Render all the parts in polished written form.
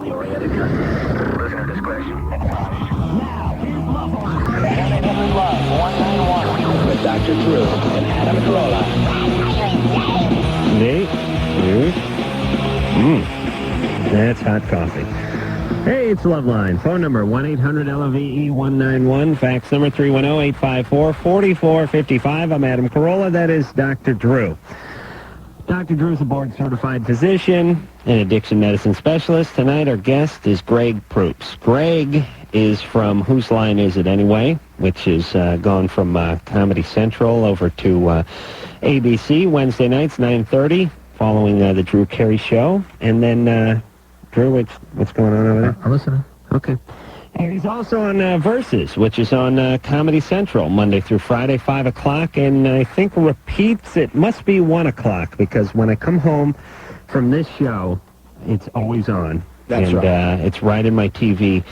family-oriented customers. Listener discretion advised. Now, here's Loveline. 1-800-LOVE-191 with Dr. Drew and Adam Carolla. Nate? That's hot coffee. Hey, it's Loveline. Phone number 1-800-LOVE-191. Fax number 310-854-4455. I'm Adam Carolla. That is Dr. Drew. Dr. Drew is a board-certified physician and addiction medicine specialist. Tonight, our guest is Greg Proops. Greg is from Whose Line Is It Anyway, which is gone from Comedy Central over to ABC Wednesday nights, 9:30, following the Drew Carey Show. And then, Drew, what's going on over there? I'm listening. Okay. And he's also on Versus, which is on Comedy Central, Monday through Friday, 5 o'clock, and I think repeats, it must be 1 o'clock, because when I come home from this show, it's always on. That's right. And it's right in my TV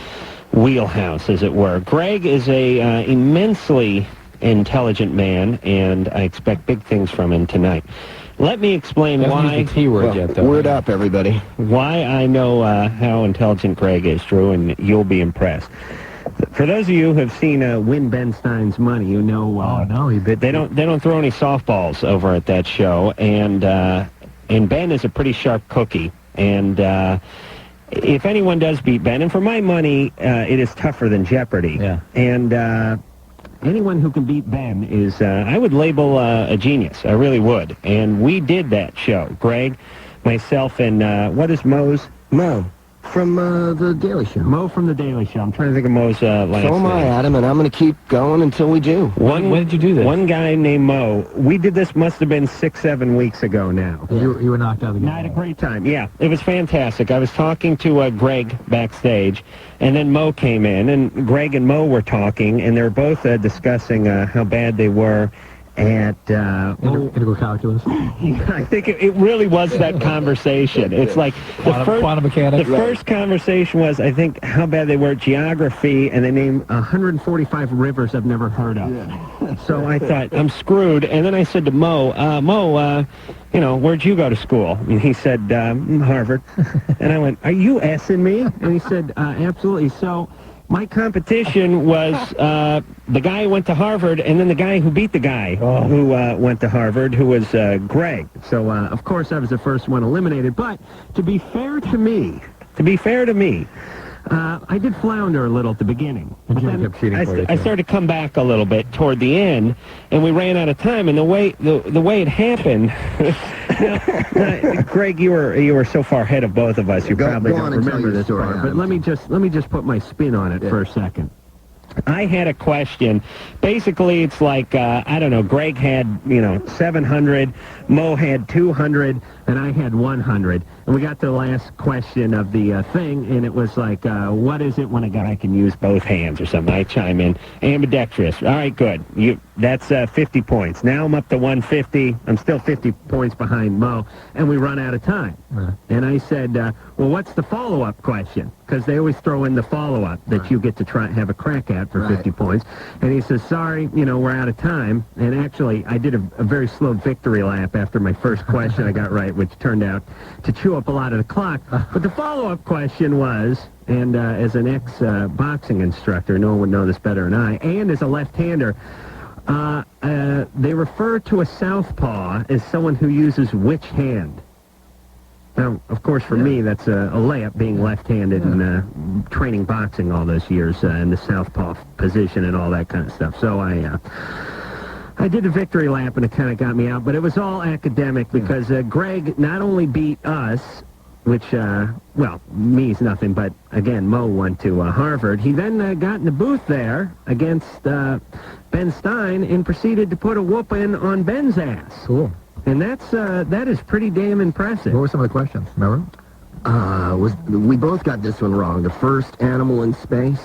wheelhouse, as it were. Greg is a immensely intelligent man, and I expect big things from him tonight. Let me explain why. The T word yet, though. Word up, everybody. Why I know how intelligent Greg is, Drew, and you'll be impressed. For those of you who have seen Win Ben Stein's Money, you know. They don't throw any softballs over at that show, and Ben is a pretty sharp cookie, and if anyone does beat Ben, and for my money, it is tougher than Jeopardy. Yeah. And anyone who can beat Ben is, I would label a genius. I really would. And we did that show. Greg, myself, and what is Mo's? Mo, from The Daily Show. Mo from The Daily Show. I'm trying to think of Mo's last name. So am I, Adam, and I'm going to keep going until we do. When did you do this? One guy named Mo. We did this must have been 6-7 weeks ago now. You were knocked out of the game. I had a great time. Yeah, it was fantastic. I was talking to Greg backstage, and then Mo came in, and Greg and Mo were talking, and they were both discussing how bad they were at Integral calculus. I think it really was that conversation. It's like Quantum mechanics. The first conversation was, I think, how bad they were at geography, and they named 145 rivers I've never heard of. Yeah. So I thought, I'm screwed. And then I said to Mo, where'd you go to school? And he said, Harvard. And I went, are you S-ing me? And he said, absolutely. So my competition was the guy who went to Harvard, and then the guy who beat the guy who went to Harvard, who was Greg. So, of course, I was the first one eliminated. But to be fair to me, I did flounder a little at the beginning. But then I started to come back a little bit toward the end, and we ran out of time. And the way it happened, Greg, you were so far ahead of both of us, you probably don't remember this part. But let me just put my spin on it for a second. I had a question. Basically, it's like, I don't know, Greg had, 700, Mo had 200, and I had 100. And we got to the last question of the thing, and it was like, what is it when a guy can use both hands or something? I chime in, ambidextrous. All right, good. That's 50 points. Now I'm up to 150. I'm still 50 points behind Mo, and we run out of time. Right. And I said, well, what's the follow-up question? Because they always throw in the follow-up that you get to try have a crack at for 50 points. And he says, sorry, we're out of time. And actually, I did a very slow victory lap after my first question I got right, which turned out to chew up a lot of the clock. But the follow-up question was, and as an ex-boxing instructor, no one would know this better than I, and as a left-hander, they refer to a southpaw as someone who uses which hand? Now, of course, for me, that's a layup, being left-handed and training boxing all those years in the southpaw position and all that kind of stuff. So I did a victory lap, and it kind of got me out. But it was all academic because Greg not only beat us, which, means nothing, but, again, Mo went to Harvard. He then got in the booth there against Ben Stein and proceeded to put a whooping on Ben's ass. Cool. And that is pretty damn impressive. What were some of the questions? Remember? We both got this one wrong. The first animal in space.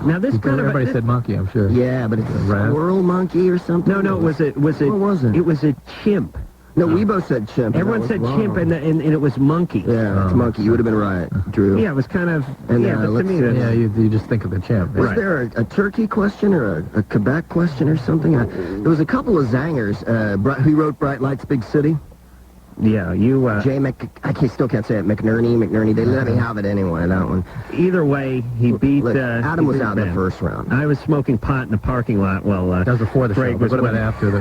Now this kind of everybody said monkey, I'm sure. Yeah, but it's a squirrel monkey or something. No, was it? What was it? It was a chimp. No, we both said chimp. Everyone said chimp, and it was monkey. Yeah, it's monkey. You would have been right, Drew. Yeah, it was kind of. And, but to me, you just think of the chimp. Was there a turkey question or a Quebec question or something? There was a couple of zangers. Who wrote Bright Lights, Big City? Yeah, you... I still can't say it. McNerney. They let me have it anyway, that one. Either way, he beat... Look, Adam was out in the first round. I was smoking pot in the parking lot while... that was before the Greg show. What about after?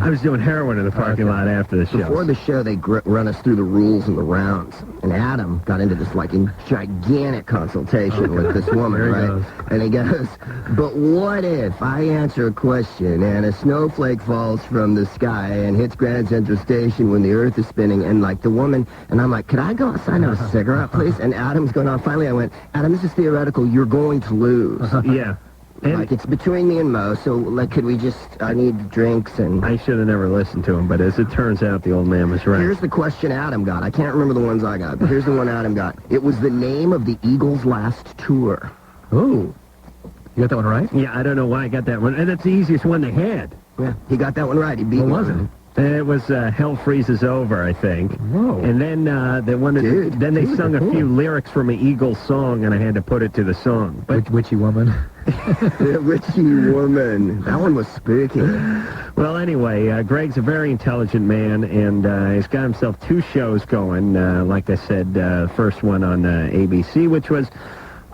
I was doing heroin in the parking lot after the show. Before the show, they run us through the rules and the rounds. And Adam got into this, like, gigantic consultation with this woman, right? And he goes, but what if I answer a question and a snowflake falls from the sky and hits Grand Central Station when the Earth is spinning, and, like, the woman, and I'm like, could I go outside and have a cigarette, please? And Adam's going on. Finally, I went, Adam, this is theoretical. You're going to lose. Yeah. And like, it's between me and Mo, so, like, could we just, I need drinks and... I should have never listened to him, but as it turns out, the old man was right. Here's the question Adam got. I can't remember the ones I got, but here's the one Adam got. It was the name of the Eagles' last tour. Oh. You got that one right? Yeah, I don't know why I got that one. And that's the easiest one they had. Yeah, he got that one right. He beat me. What was it? It was Hell Freezes Over, I think. Whoa. And then they wanted. Then they sung a few lyrics from an Eagles song, and I had to put it to the song. But Witchy woman. Witchy woman. That one was spooky. Well, anyway, Greg's a very intelligent man, and he's got himself 2 shows going. Like I said, first one on ABC, which was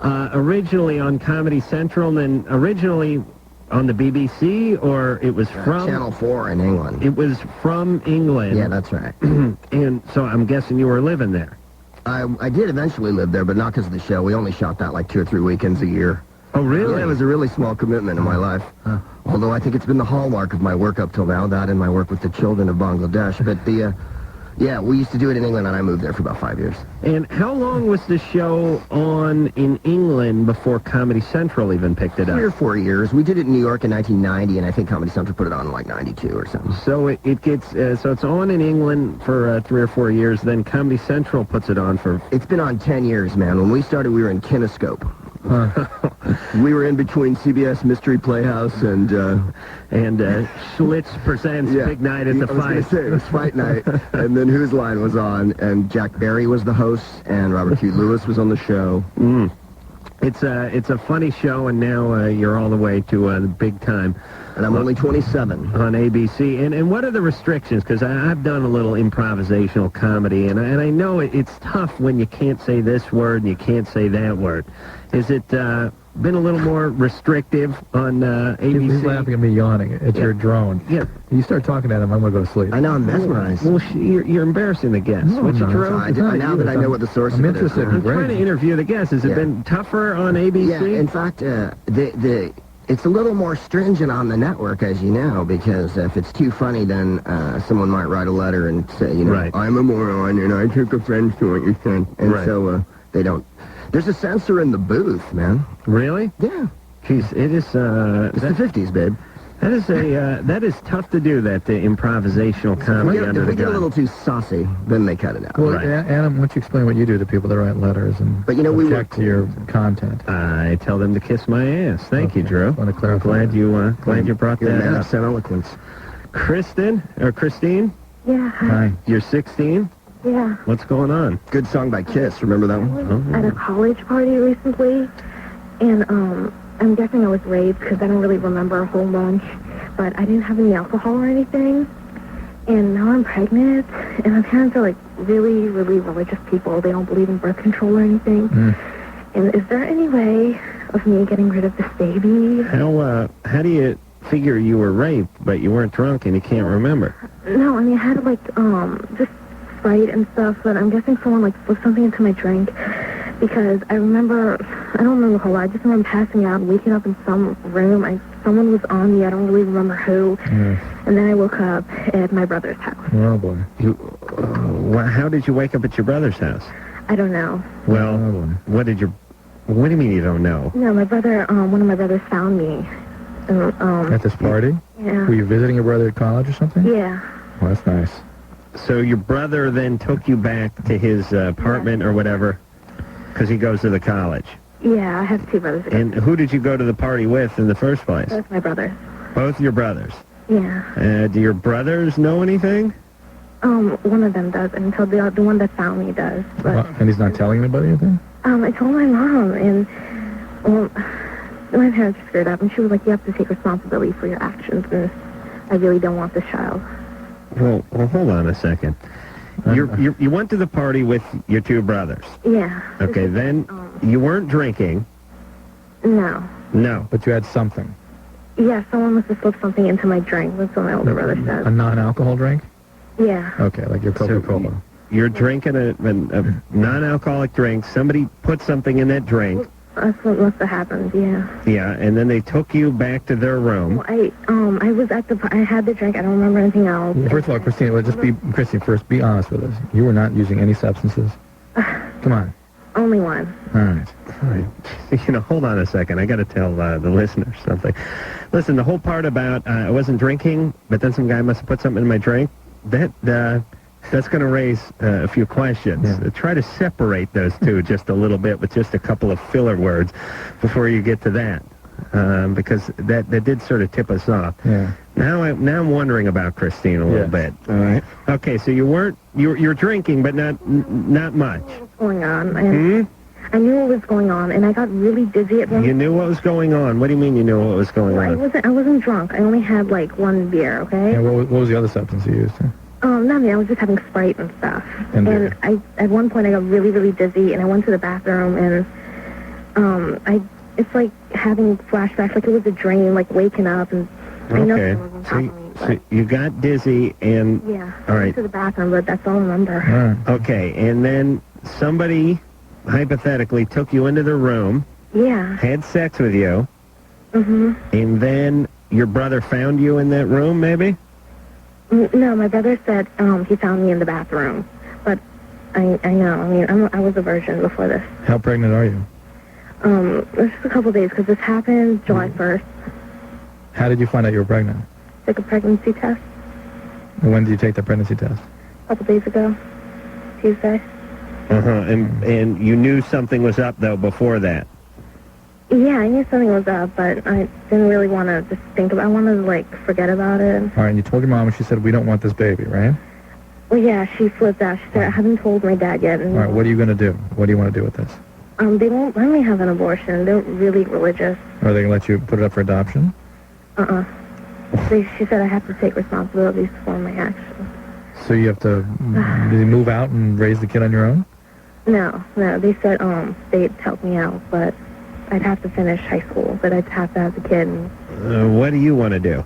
originally on Comedy Central, and then originally on the BBC, or it was from... Channel 4 in England. It was from England. Yeah, that's right. And so I'm guessing you were living there. I did eventually live there, but not because of the show. We only shot that like 2 or 3 weekends a year. Oh, really? Yeah, it was a really small commitment in my life. Although I think it's been the hallmark of my work up till now, that and my work with the children of Bangladesh. But the... yeah, we used to do it in England, and I moved there for about 5 years. And how long was the show on in England before Comedy Central even picked it up? 3 or 4 years. We did it in New York in 1990, and I think Comedy Central put it on in like 92 or something. So it gets so it's on in England for 3 or 4 years. Then Comedy Central puts it on for... It's been on 10 years, man. When we started, we were in Kinescope. We were in between CBS Mystery Playhouse and Schlitz presents Big Night at the Fight. I was going to say, it was Fight Night, and then Whose Line was on, and Jack Barry was the host, and Robert Hugh Lewis was on the show. It's a funny show, and now you're all the way to the big time. And I'm only 27. On ABC. And what are the restrictions? Because I've done a little improvisational comedy, and I know it's tough when you can't say this word and you can't say that word. Is it been a little more restrictive on ABC? He's laughing at me yawning. It's your drone. Yeah. You start talking at him, I'm going to go to sleep. I know, I'm mesmerized. Well, you're embarrassing the guests. No, What's your no, drone? Now that I know what the source I'm of it is. interested. I'm trying to interview the guests. Has it been tougher on ABC? Yeah, in fact, it's a little more stringent on the network, as you know, because if it's too funny, then someone might write a letter and say, you know, I'm a moron and I took offense to what you said. And so they don't. There's a censor in the booth, man. Really? Yeah. Jeez, it is... it's the 50s, babe. That is that is tough to do, that improvisational comedy under the gun. If we get a little too saucy, then they cut it out. Well, Adam, why don't you explain what you do to people that write letters and object to your content? I tell them to kiss my ass. Thank you, Drew. I want to clarify. Glad you brought that up. Some eloquence. Christine? Yeah, Hi. You're 16? yeah. What's going on? Good song by Kiss. Remember that one? At a college party recently, and I'm guessing I was raped because I don't really remember a whole bunch, but I didn't have any alcohol or anything. And now I'm pregnant, and my parents are like really, really religious people. They don't believe in birth control or anything. And is there any way of me getting rid of this baby? How do you figure you were raped, but you weren't drunk and you can't remember? No, I mean, I had like just Sprite and stuff, but I'm guessing someone like slipped something into my drink, because I don't remember a whole lot. I just remember passing out and waking up in some room. Someone was on me. I don't really remember who. And then I woke up at my brother's house. Oh, boy. How did you wake up at your brother's house? I don't know. Well, what do you mean you don't know? No, my brother, one of my brothers found me. At this party? Yeah. Were you visiting your brother at college or something? Yeah. Well, that's nice. So your brother then took you back to his apartment or whatever, because he goes to the college? Yeah, I have 2 brothers. And who did you go to the party with in the first place? Both my brothers. Both your brothers? Yeah. Do your brothers know anything? One of them does, and so the one that found me does. But And he's not telling anybody anything? I told my mom, and my parents are screwed up, and she was like, you have to take responsibility for your actions, and I really don't want this child. Well, hold on a second. You went to the party with your two brothers. Yeah. Okay, then you weren't drinking. No. No. But you had something. Yeah, someone must have slipped something into my drink. That's what my older brother said. A non-alcohol drink? Yeah. Okay, like your Coca-Cola. So you're drinking a non-alcoholic drink. Somebody put something in that drink. That's what must have happened, yeah. Yeah, and then they took you back to their room. Well, I was at I had the drink. I don't remember anything else. Well, first of all, Christine, Christine, first, be honest with us. You were not using any substances? Come on. Only one. All right. Hold on a second. I got to tell the listeners something. Listen, the whole part about I wasn't drinking, but then some guy must have put something in my drink, that's going to raise a few questions. Yeah. Try to separate those two just a little bit with just a couple of filler words before you get to that, because that did sort of tip us off. Yeah. Now I'm wondering about Christine a little bit. All right. Okay, so you're drinking, but not much. What's going on? I knew what was going on, and I got really dizzy at one. You knew what was going on. What do you mean you knew what was going on? I wasn't drunk. I only had like one beer. Okay. And what was the other substance you used? Nothing. I was just having Sprite and stuff. And at one point I got really, really dizzy, and I went to the bathroom, and it's like having flashbacks, like it was a dream, like waking up, and I know someone was on top of me. So you got dizzy, and Yeah. All right. I went to the bathroom, but that's all I remember. Okay, and then somebody hypothetically took you into the room, Yeah. had sex with you, Mhm. and then your brother found you in that room, maybe? No, my brother said he found me in the bathroom, but I know. I mean, I was a virgin before this. How pregnant are you? It was just a couple days because this happened July 1st. How did you find out you were pregnant? Took a pregnancy test And when did you take the pregnancy test? a couple days ago, Tuesday. And you knew something was up, though, before that? Yeah, I knew something was up, but I didn't really want to just think about it. I wanted to, like, forget about it. All right, and you told your mom, and she said, we don't want this baby, right? Well, yeah, she flipped out. She said, I haven't told my dad yet. And, All right, what are you going to do? What do you want to do with this? they won't let me have an abortion. They're really religious. Are they going to let you put it up for adoption? She said I have to take responsibilities for my actions. So you have to move out and raise the kid on your own? No, they said they'd help me out, but I'd have to finish high school, but I'd have to have the kid. And what do you want to do?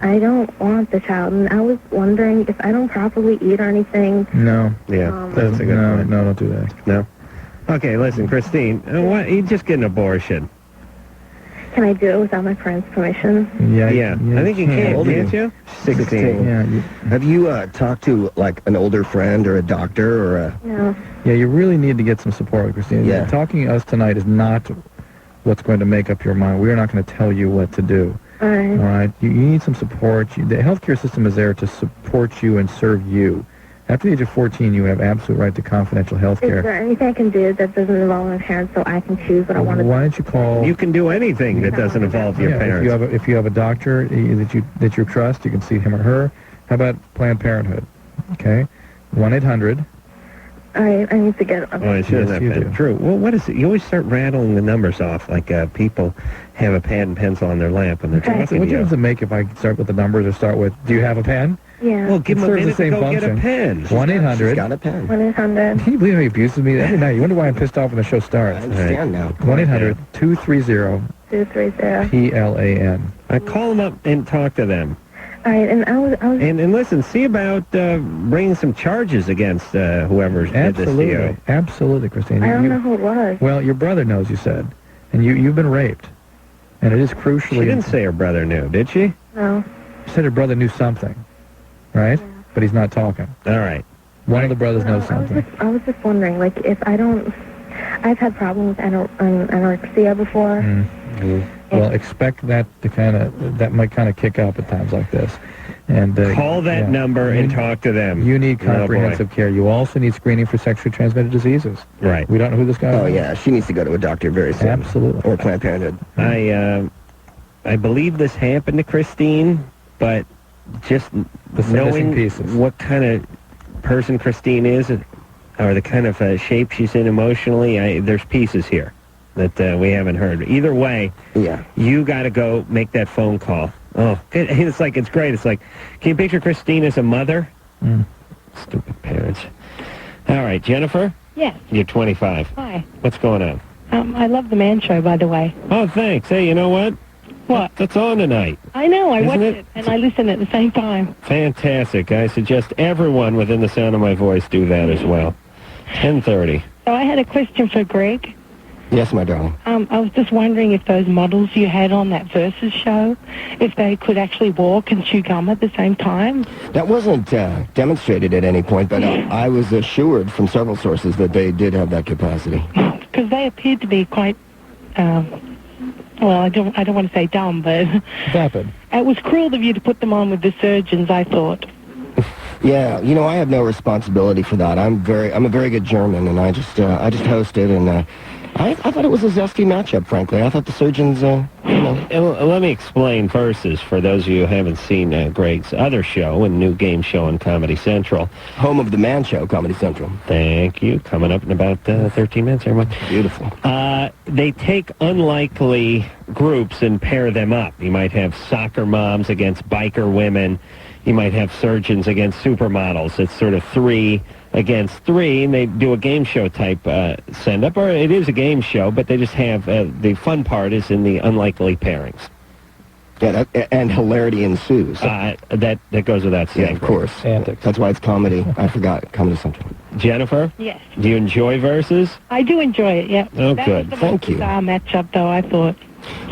I don't want the child, and I was wondering if I don't properly eat or anything. No. Yeah, that's a good point. No, don't do that. No? Okay, listen, Christine, you just get an abortion. Can I do it without my parents' permission? Yeah. I think you can, can't you? 16. Yeah. Have you talked to, like, an older friend or a doctor or a... No. Yeah, you really need to get some support, Christine. Yeah. Talking to us tonight is not what's going to make up your mind. We are not going to tell you what to do. All right. All right? You need some support. The healthcare system is there to support you and serve you. After the age of 14, you have absolute right to confidential health care. Is there anything I can do that doesn't involve my parents so I can choose what I want to do? Why don't you call... You can do anything that doesn't involve your parents. If you have a doctor that you trust, you can see him or her. How about Planned Parenthood? Okay? 1-800... All right, I need to get... Oh, it shouldn't have been true. Well, what is it? You always start rattling the numbers off like people have a pad and pencil on their lap when they're talking to you. What difference does it make if I start with the numbers or start with, do you have a pen? Yeah. Well, give them a minute to go get a pen. 1-800... She's got a pen. 1-800... Can you believe how he abuses me every night? You wonder why I'm pissed off when the show starts. I understand now. 1-800-230... 230... PLAN. Call them up and talk to them. All right, and I was... And listen, see about bringing some charges against whoever did this to you. Absolutely, Christine. I don't know who it was. Well, your brother knows, you said. And you've been raped. And it is crucially... She didn't say her brother knew, did she? No. She said her brother knew something, right? Yeah. But he's not talking. All right. One of the brothers knows something. I was just wondering, like, if I don't... I've had problems with anorexia before. Well, expect that that might kind of kick up at times like this. And call that number and talk to them. You need comprehensive care. You also need screening for sexually transmitted diseases. Right. We don't know who this guy is. Oh, yeah, she needs to go to a doctor very soon. Absolutely. Or Planned Parenthood. I believe this happened to Christine, but just knowing what kind of person Christine is, or the kind of shape she's in emotionally, there's pieces here that we haven't heard. Either way, you got to go make that phone call. Oh, it's great. It's like, can you picture Christine as a mother? Stupid parents. All right, Jennifer? Yes. You're 25. Hi. What's going on? I love the Man Show, by the way. Oh, thanks. Hey, you know what? What? That's on tonight. I know. I Isn't watch it? it, and I listen at the same time. Fantastic. I suggest everyone within the sound of my voice do that as well. 10:30. So I had a question for Greg. Yes, my darling. I was just wondering if those models you had on that Versus show, if they could actually walk and chew gum at the same time. That wasn't demonstrated at any point, but I was assured from several sources that they did have that capacity. Because they appeared to be quite, well, I don't want to say dumb, but Vapid. it was cruel of you to put them on with the surgeons, I thought. Yeah, you know, I have no responsibility for that. I'm a very good German, and I just hosted, and I thought it was a zesty matchup, frankly. I thought the surgeons, Let me explain Versus for those of you who haven't seen Greg's other show and new game show on Comedy Central. home of the Man Show, Comedy Central. Thank you. Coming up in about 13 minutes, everyone. Beautiful. They take unlikely groups and pair them up. You might have soccer moms against biker women. You might have surgeons against supermodels. It's sort of 3 against 3, and they do a game show type send-up, or it is a game show, but they just have, the fun part is in the unlikely pairings. Yeah, and hilarity ensues. That goes without saying. Yeah, of course. Antics. That's why it's comedy. I forgot. Comedy Central. Jennifer? Yes. Do you enjoy Versus? I do enjoy it, yeah. Oh, that good. was the Thank you. bizarre matchup, though, I thought.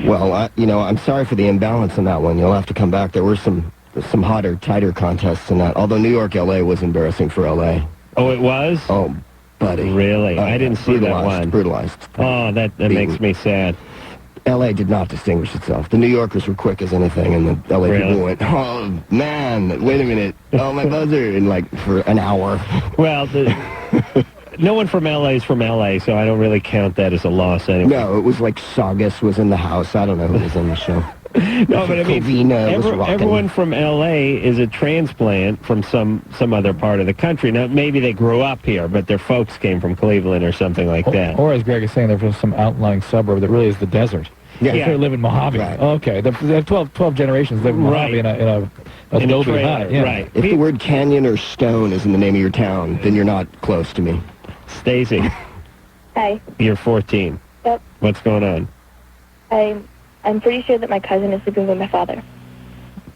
Well, I'm sorry for the imbalance in that one. You'll have to come back. There were some hotter, tighter contests in that. Although New York, L.A. was embarrassing for L.A. Oh, it was? Oh, buddy. Really? I didn't see that one. Brutalized. Oh, that makes me sad. L.A. did not distinguish itself. The New Yorkers were quick as anything, and the L.A. Really? people went, oh, man, wait a minute. Oh, my buzzer. And, for an hour. Well, no one from L.A. is from L.A., so I don't really count that as a loss anyway. No, it was like Saugus was in the house. I don't know who was in the show. No, but I mean, Covina was rocking. everyone from L.A. is a transplant from some other part of the country. Now, maybe they grew up here, but their folks came from Cleveland or something like that. Or as Greg is saying, they're from some outlying suburb that really is the desert. Yeah. They live in Mojave. Right. Okay, they have 12 generations live in Mojave in a adobe trailer, hut. Yeah. right. If the word canyon or stone is in the name of your town, then you're not close to me. Stacy, Hi. you're 14. Yep. What's going on? I'm pretty sure that my cousin is sleeping with my father.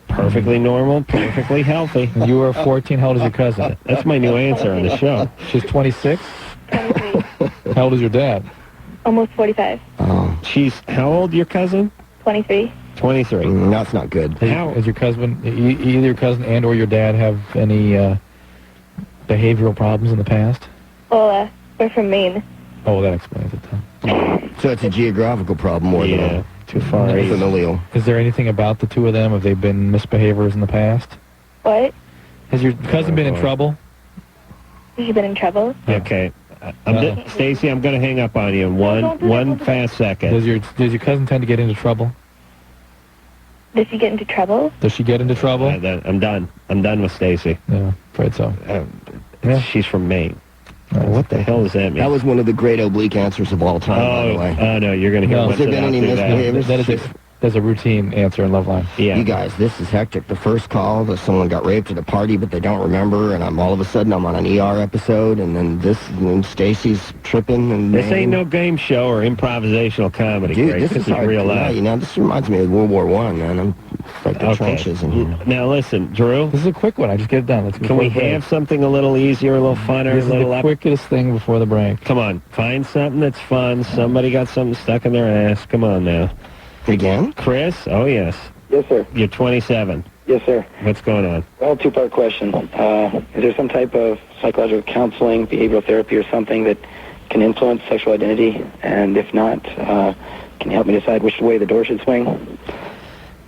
Perfectly normal, perfectly healthy. You are 14. How old is your cousin? That's my new answer on the show. She's 26. 23. How old is your dad? Almost 45. Oh, She's, how old, your cousin? 23. 23. that's not good. Has your cousin, either your cousin and or your dad have any behavioral problems in the past? Well, we're from Maine. Oh, that explains it then. So it's a geographical problem more than Yeah, too far a east. familial. Is there anything about the two of them? Have they been misbehaviors in the past? What? Has your cousin been in trouble? Has she been in trouble? Okay. Stacy, I'm going to hang up on you in one fast second. Does your cousin tend to get into trouble? Does she get into trouble? Does she get into trouble? I'm done. I'm done with Stacy. Yeah, afraid so. Yeah. She's from Maine. What the hell does that mean? That was one of the great oblique answers of all time, by the way. Oh, no, you're going to hear No. what's Has there been any misbehaviors? There's a routine answer in Loveline. Yeah. You guys, this is hectic. The first call that someone got raped at a party, but they don't remember, and all of a sudden I'm on an ER episode, and then Stacy's tripping, and This ain't no game show or improvisational comedy, dude, Greg. this is hard. real life. This reminds me of World War I, man. I'm like the Okay. trenches in here. Now listen, Drew, This is a quick one. I just get it done. Let's can we have something a little easier, a little funner, This a is little the up? quickest thing before the break. Come on, find something that's fun. Somebody got something stuck in their ass. Come on now. Again? Chris? Oh, yes. Yes, sir. You're 27. Yes, sir. What's going on? Well, two-part question. Is there some type of psychological counseling, behavioral therapy, or something that can influence sexual identity? And if not, can you help me decide which way the door should swing?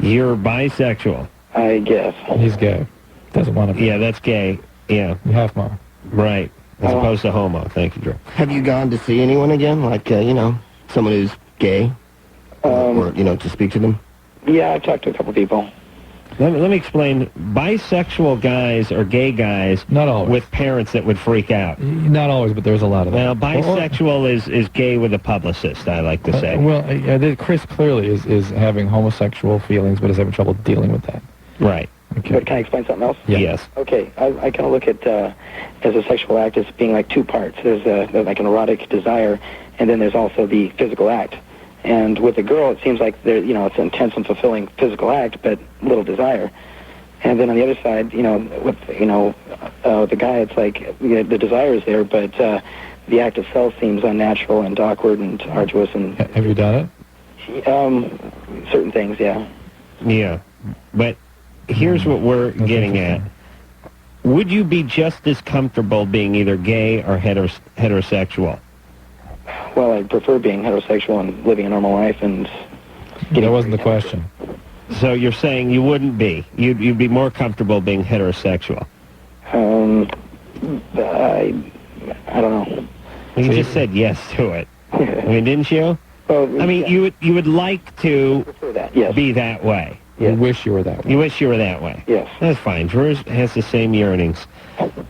You're bisexual. I guess. He's gay. Doesn't want to be. Yeah, that's gay. Yeah, Half mile. right. As opposed to homo. Thank you, Drew. Have you gone to see anyone again? Like, someone who's gay? Or, to speak to them? Yeah, I've talked to a couple people. Let me explain. Bisexual guys or gay guys Not always. with parents that would freak out. Not always, but there's a lot of Well, that. bisexual is gay with a publicist, I like to say. Chris clearly is having homosexual feelings, but is having trouble dealing with that. Right. Okay. But can I explain something else? Yeah. Yes. Okay, I kind of look at as a sexual act as being like two parts. There's like an erotic desire, and then there's also the physical act. And with a girl, it seems like it's an intense and fulfilling physical act, but little desire. And then on the other side, with the guy, it's like the desire is there, but the act itself seems unnatural and awkward and arduous. And Have you done it? Certain things, yeah. Yeah, but here's what we're getting at. Would you be just as comfortable being either gay or heterosexual? Well, I prefer being heterosexual and living a normal life, and that wasn't the question. So you're saying you wouldn't be? You'd be more comfortable being heterosexual? I don't know. You just said yes to it. I mean, didn't you? Well, I mean, you would like to that, yes. be that way. You wish you were that way. You wish you were that way. Yes. That's fine. Drew has the same yearnings,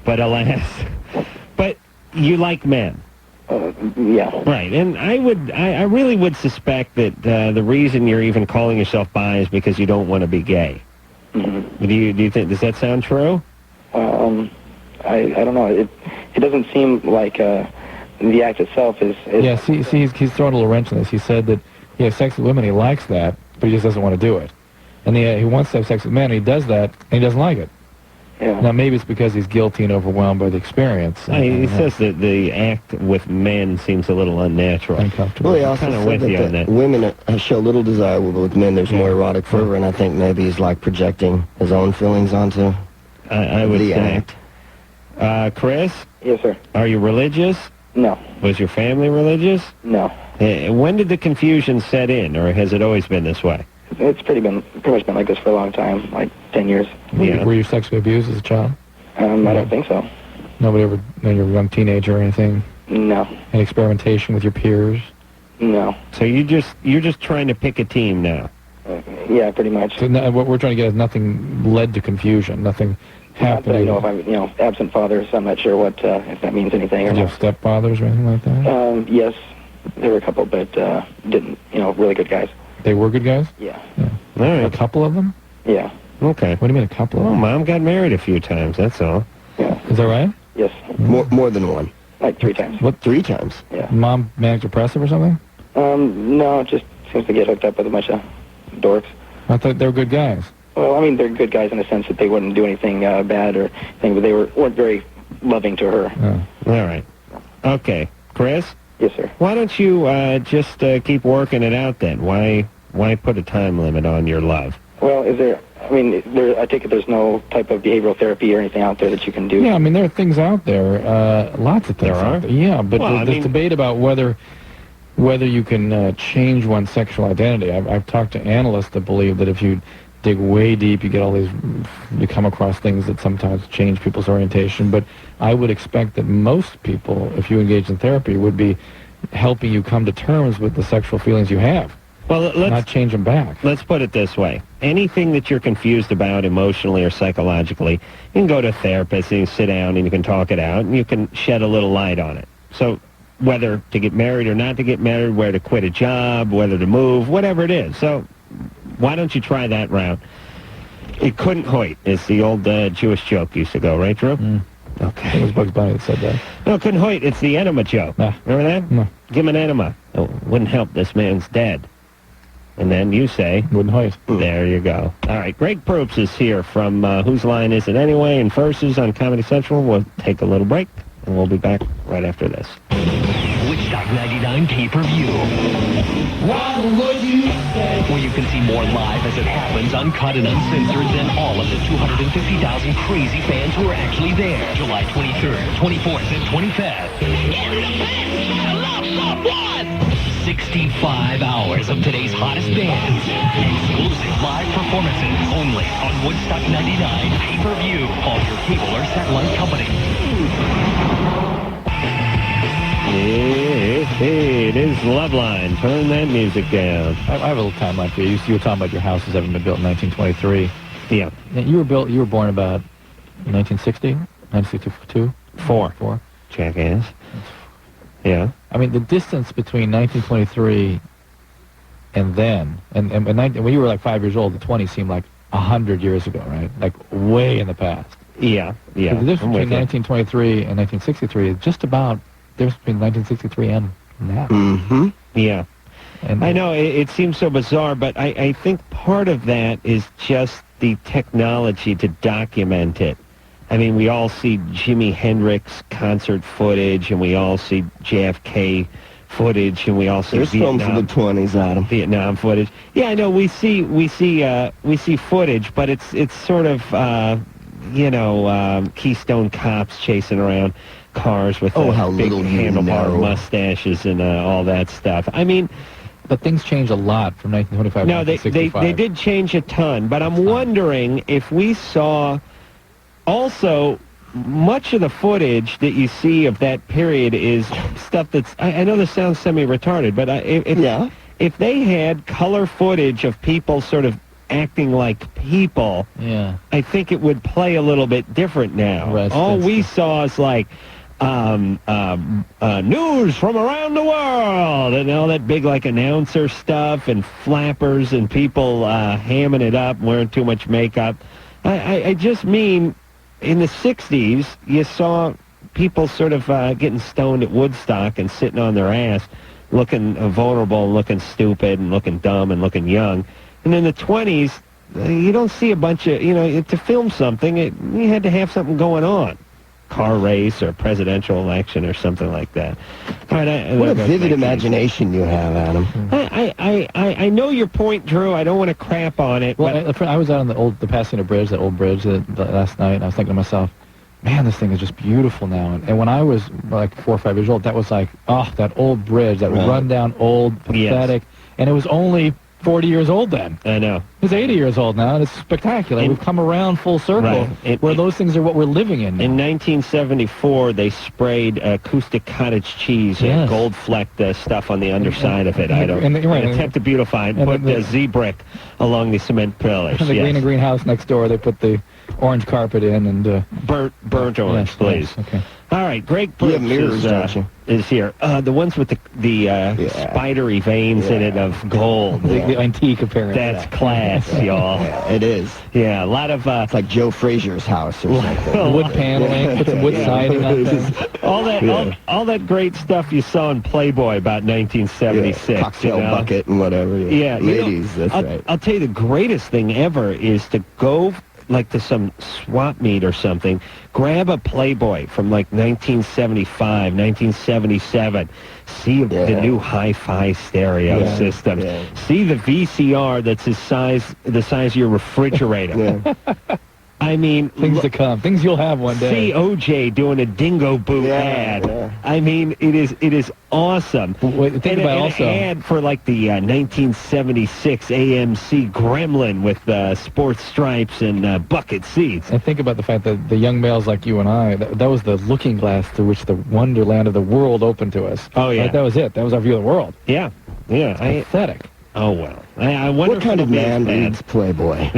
but alas, but you like men. Yeah. Right, and I really would suspect that the reason you're even calling yourself bi is because you don't want to be gay. Mm-hmm. Do you think, does that sound true? I don't know. It doesn't seem like the act itself is... Yeah, see, he's throwing a little wrench in this. He said that he has sex with women, he likes that, but he just doesn't want to do it. And he wants to have sex with men, and he does that, and he doesn't like it. Yeah. Now, maybe it's because he's guilty and overwhelmed by the experience. He says that the act with men seems a little unnatural. Uncomfortable. Well, he also said that women show little desire, but with men there's more erotic fervor, and I think maybe he's like projecting his own feelings onto I would the say. act. Chris? Yes, sir. Are you religious? No. Was your family religious? No. When did the confusion set in, or has it always been this way? It's pretty much been like this for a long time, like 10 years. Yeah. Were you sexually abused as a child? I don't think so. Nobody ever, when you were a young teenager or anything? No. Any experimentation with your peers? No. So you're just trying to pick a team now? Yeah, pretty much. So what we're trying to get is nothing led to confusion, nothing happening. Not that I know if I'm, absent father, so I'm not sure what if that means anything or Did you not. have stepfathers or anything like that? Yes, there were a couple, but didn't, really good guys. They were good guys? Yeah. All right. A couple of them? Yeah. Okay. What do you mean a couple of Well, them? Mom got married a few times, that's all. Yeah. Is that right? Yes. More than one. Like 3 times. What? 3 times? Yeah. Mom manic depressive or something? No, just seems to get hooked up with a bunch of dorks. I thought they were good guys. Well, I mean, they're good guys in the sense that they wouldn't do anything bad or anything, but they weren't very loving to her. Oh. All right. Okay. Chris? Yes, sir. Why don't you just keep working it out then? Why put a time limit on your love? Well, I take it there's no type of behavioral therapy or anything out there that you can do. Yeah, I mean, there are things out there, lots of things There out are? there. Yeah, but Well, there's debate about whether you can change one's sexual identity. I've talked to analysts that believe that if you dig way deep, you get all these, you come across things that sometimes change people's orientation. But I would expect that most people, if you engage in therapy, would be helping you come to terms with the sexual feelings you have. Well, Not change them back. let's put it this way. Anything that you're confused about emotionally or psychologically, you can go to a therapist and you sit down and you can talk it out and you can shed a little light on it. So whether to get married or not to get married, where to quit a job, whether to move, whatever it is. So why don't you try that route? It couldn't hoit, is the old Jewish joke used to go, right, Drew? Okay. It was Bugs Bunny that said that. No, it couldn't hoit. It's the enema joke. Nah. Remember that? No. Give him an enema. Oh, wouldn't help. This man's dead. And then you say, Wouldn't hoist. there you go. All right, Greg Proops is here from Whose Line Is It Anyway? And Versus on Comedy Central. We'll take a little break, and we'll be back right after this. Woodstock 99 pay-per-view. What would you say? Where you can see more live as it happens, uncut and uncensored than all of the 250,000 crazy fans who are actually there. July 23rd, 24th, and 25th. In the past, I love someone! 65 hours of today's hottest bands. Exclusive live performances only on Woodstock 99 pay-per-view. Call your cable or satellite company. It is Loveline. Turn that music down. I have a little timeline for you. You were talking about your houses having been built in 1923. Yeah. You were born about 1960, 1962? Four. Jackass. Yeah. I mean, the distance between 1923 and then, and when you were like 5 years old, the 20 seemed like 100 years ago, right? Like way in the past. Yeah. The difference between 1923 and 1963 is just about the difference between 1963 and now. Mm-hmm. Yeah. And I know it seems so bizarre, but I think part of that is just the technology to document it. I mean, we all see Jimi Hendrix concert footage, and we all see JFK footage, and we all see There's films of the 20s, Adam. Vietnam footage. Yeah, I know. We see footage, but it's sort of Keystone cops chasing around cars with how big little you handlebar know. mustaches and all that stuff. I mean. But things changed a lot from 1925 to No, 1965. they did change a ton, but I'm wondering if we saw also much of the footage that you see of that period is stuff that's, I know this sounds semi-retarded, but if they had color footage of people sort of acting like people, I think it would play a little bit different now. All we saw is like, news from around the world and all that big like announcer stuff and flappers and people hamming it up, wearing too much makeup. I just mean in the 60s you saw people sort of getting stoned at Woodstock and sitting on their ass looking vulnerable and looking stupid and looking dumb and looking young. And in the 20s you don't see a bunch of, to film something you had to have something going on. Car race or presidential election or something like that. All right, what a vivid imagination you have, Adam. I know your point, Drew. I don't want to crap on it. Well, I was out on the Pasadena Bridge, that old bridge, last night, and I was thinking to myself, man, this thing is just beautiful now. And when I was like 4 or 5 years old, that was like, that old bridge, that rundown, old, pathetic, and it was only 40 years old then. I know. He's 80 years old now, and it's spectacular. We've come around full circle, where those things are what we're living in now. In 1974, they sprayed acoustic cottage cheese and gold-flecked stuff on the underside of it. An attempt to beautify and put the Z-brick along the cement pillars. And the green and green house next door, they put the orange carpet in and... burnt orange, please. Okay. All right, Greg Proops is here. The ones with the spidery veins in it of gold. The antique appearance. That's class, y'all. It is. Yeah, a lot of... it's like Joe Frazier's house or something. Wood paneling, put some wood siding on things. All that great stuff you saw in Playboy about 1976. Cocktail bucket and whatever. Yeah. Ladies, that's right. I'll tell you the greatest thing ever is to go... like to some swap meet or something, grab a Playboy from like 1975, 1977, see the new hi-fi stereo system, see the VCR that's the size of your refrigerator. I mean... things to come. Things you'll have one day. See OJ doing a dingo boot ad. I mean, it is awesome. Think about also... an ad for like the 1976 AMC Gremlin with sports stripes and bucket seats. And think about the fact that the young males like you and I, that was the looking glass through which the wonderland of the world opened to us. Oh, yeah. Right? That was it. That was our view of the world. Yeah. It's pathetic. Oh, well. I wonder what kind of man reads Playboy?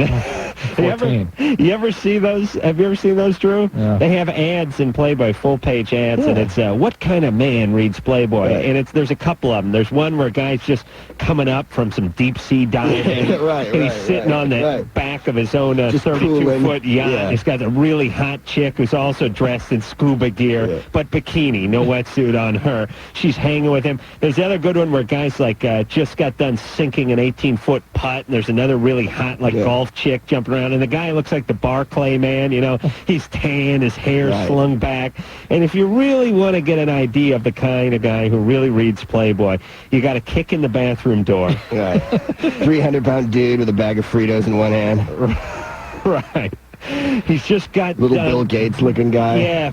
You ever see those? Have you ever seen those, Drew? Yeah. They have ads in Playboy, full-page ads, and it's, what kind of man reads Playboy? Right. And there's a couple of them. There's one where a guy's just coming up from some deep-sea diving, and he's sitting on the back of his own 32-foot yacht. Yeah. He's got a really hot chick who's also dressed in scuba gear, but bikini, no wetsuit on her. She's hanging with him. There's the other good one where a guy's like just got done sinking an 18-foot putt, and there's another really hot golf chick jumping around, and the guy looks like the Barclay man, he's tan, his hair slung back. And if you really want to get an idea of the kind of guy who really reads Playboy, you got to kick in the bathroom door. 300-pound dude with a bag of Fritos in one hand. Right. He's just got little Bill Gates looking guy. Yeah,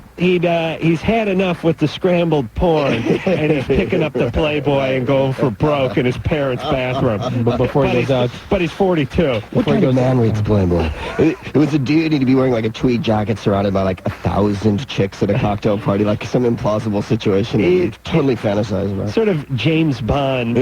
he's had enough with the scrambled porn, and he's picking up the Playboy and going for broke in his parents' bathroom. But before he goes out, but he's 42. What kind of man reads Playboy? It was a dude. He'd be wearing like a tweed jacket, surrounded by like 1,000 chicks at a cocktail party, like some implausible situation. He totally fantasized about. Sort of James Bond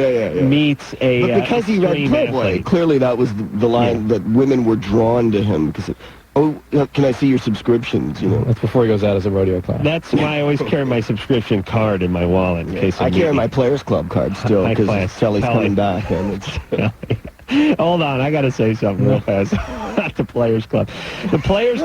meets a. But because he read Playboy, athlete. Clearly that was the line that women were drawn to him because. Can I see your subscriptions? That's before he goes out as a rodeo clown. That's why I always carry my subscription card in my wallet in case. I carry my Players Club card still because Kelly's coming back. And it's Hold on, I got to say something real fast. the Players Club. The Players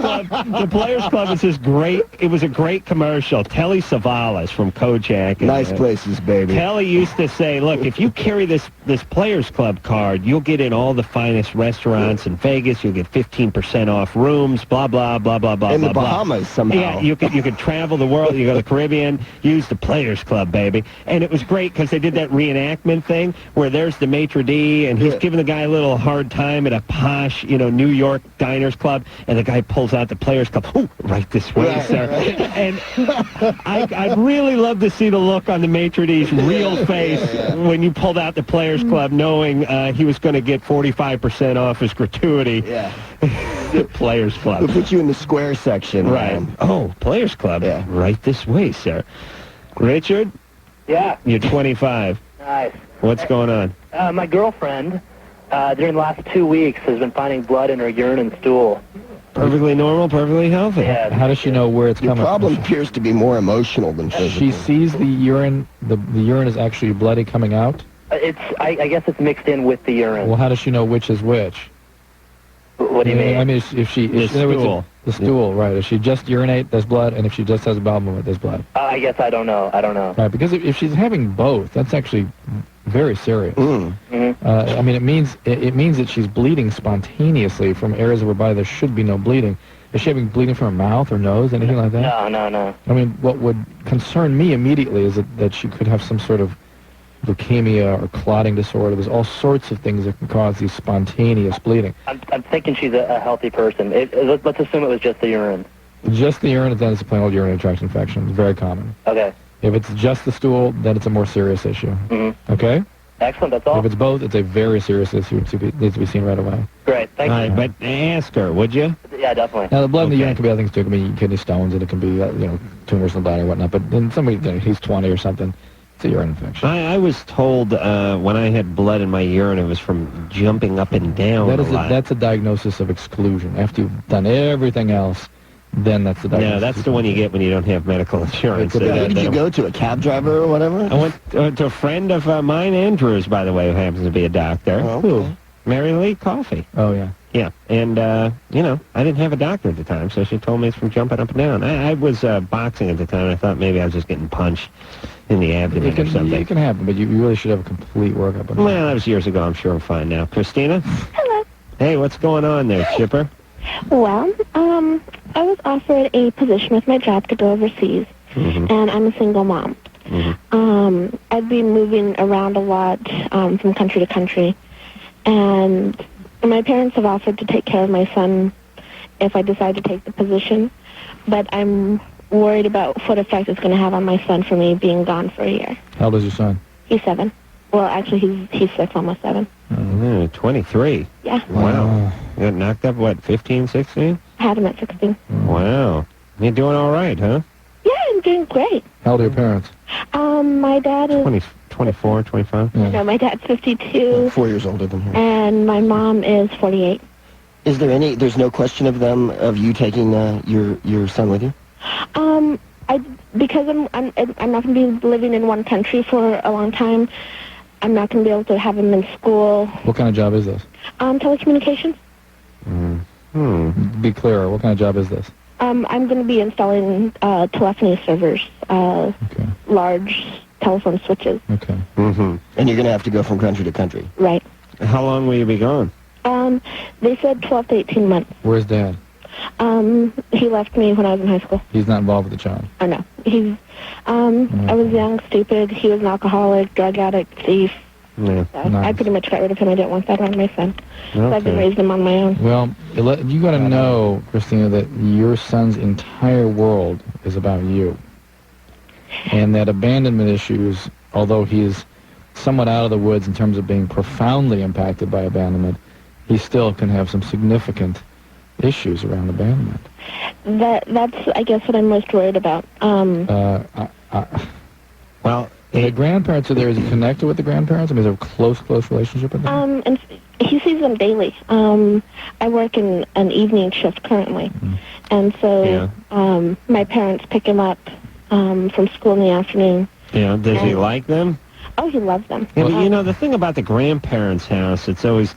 Club is this great. It was a great commercial. Telly Savalas from Kojak. Nice places, baby. Telly used to say, "Look, if you carry this Players Club card, you'll get in all the finest restaurants in Vegas. You'll get 15% off rooms. Blah blah blah blah blah." In blah, the Bahamas somehow. Yeah, you could travel the world. You go to the Caribbean. Use the Players Club, baby. And it was great because they did that reenactment thing where there's the maitre d' and he's giving the guy a little hard time at a posh, New York diners club, and the guy pulls out the Players Club. Ooh, right this way, sir. Right. And I'd really love to see the look on the maitre d's real face when you pulled out the Players Club, knowing he was going to get 45% off his gratuity. Yeah. The Players Club. We'll put you in the square section. Right. Oh, Players Club. Yeah. Right this way, sir. Richard? Yeah. You're 25. Nice. What's going on? My girlfriend, during the last 2 weeks, has been finding blood in her urine and stool. Perfectly normal, perfectly healthy. Yeah. How does she know where it's coming from? The problem appears to be more emotional than physical. She sees the urine, the urine is actually bloody coming out? I guess it's mixed in with the urine. Well, how does she know which is which? What do you mean? I mean, if she... The stool. The stool, right. If she just urinate, there's blood, and if she just has a bowel movement, there's blood. I guess I don't know. Right, because if she's having both, that's actually very serious. I mean, it means that she's bleeding spontaneously from areas of her body there should be no bleeding. Is she having bleeding from her mouth or nose, anything like that? No. I mean, what would concern me immediately is that she could have some sort of leukemia or clotting disorder. There's all sorts of things that can cause these spontaneous bleeding. I'm thinking she's a healthy person. Let's assume it was just the urine. Just the urine, then it's a plain old urinary tract infection. It's very common. Okay. If it's just the stool, then it's a more serious issue. Okay? Excellent, that's all. If it's both, it's a very serious issue. It needs to be seen right away. Great, thank you. All right, but ask her, would you? Yeah, definitely. Now, the blood in the urine can be other things too. It can be kidney stones, and it can be, tumors in the body and whatnot. But in somebody, he's 20 or something, it's a urine infection. I was told when I had blood in my urine, it was from jumping up and down That's a diagnosis of exclusion. After you've done everything else, then that's the diagnosis. Yeah, that's the one you get when you don't have medical insurance. Who did you go to, a cab driver or whatever? I went to a friend of mine, Andrews, by the way, who happens to be a doctor. Oh, okay. Who? Mary Lee Coffey. Oh, yeah. Yeah, and, I didn't have a doctor at the time, so she told me it's from jumping up and down. I was boxing at the time, and I thought maybe I was just getting punched in the abdomen or something. It can happen, but you really should have a complete workup. Well, that was years ago. I'm sure I'm fine now. Christina? Hello. Hey, what's going on there, Chipper? Well, I was offered a position with my job to go overseas, and I'm a single mom. I'd be moving around a lot from country to country, and my parents have offered to take care of my son if I decide to take the position, but I'm worried about what effect it's going to have on my son for me being gone for a year. How old is your son? He's 7. Well, actually, he's 6, almost 7. 23. Yeah. Wow. You got knocked up, what, 15, 16? I had him at 16. Wow. You're doing all right, huh? Yeah, I'm doing great. How old are your parents? My dad is... 24, 25? Yeah. No, my dad's 52. 4 years older than her. And my mom is 48. Is there there's no question of you taking your son with you? Because I'm not going to be living in one country for a long time, I'm not going to be able to have him in school. What kind of job is this? Telecommunications. Be clearer. What kind of job is this? I'm going to be installing telephony servers, large telephone switches. Okay. And you're going to have to go from country to country. Right. How long will you be gone? They said 12 to 18 months. Where's Dad? He left me when I was in high school. He's not involved with the child? Oh, no. He's, I was young, stupid. He was an alcoholic, drug addict, thief. Yeah. So I pretty much got rid of him. I didn't want that around my son. So I've been raising him on my own. Well, you got to know, Christina, that your son's entire world is about you. And that abandonment issues, although he's somewhat out of the woods in terms of being profoundly impacted by abandonment, he still can have some significant issues around abandonment. That's, I guess, what I'm most worried about. Well, the grandparents are there. Is he connected with the grandparents? I mean, is there a close relationship with them? And he sees them daily. I work in an evening shift currently. And so my parents pick him up from school in the afternoon. Yeah, does he like them? Oh, he loves them. Yeah, but the thing about the grandparents' house, it's always,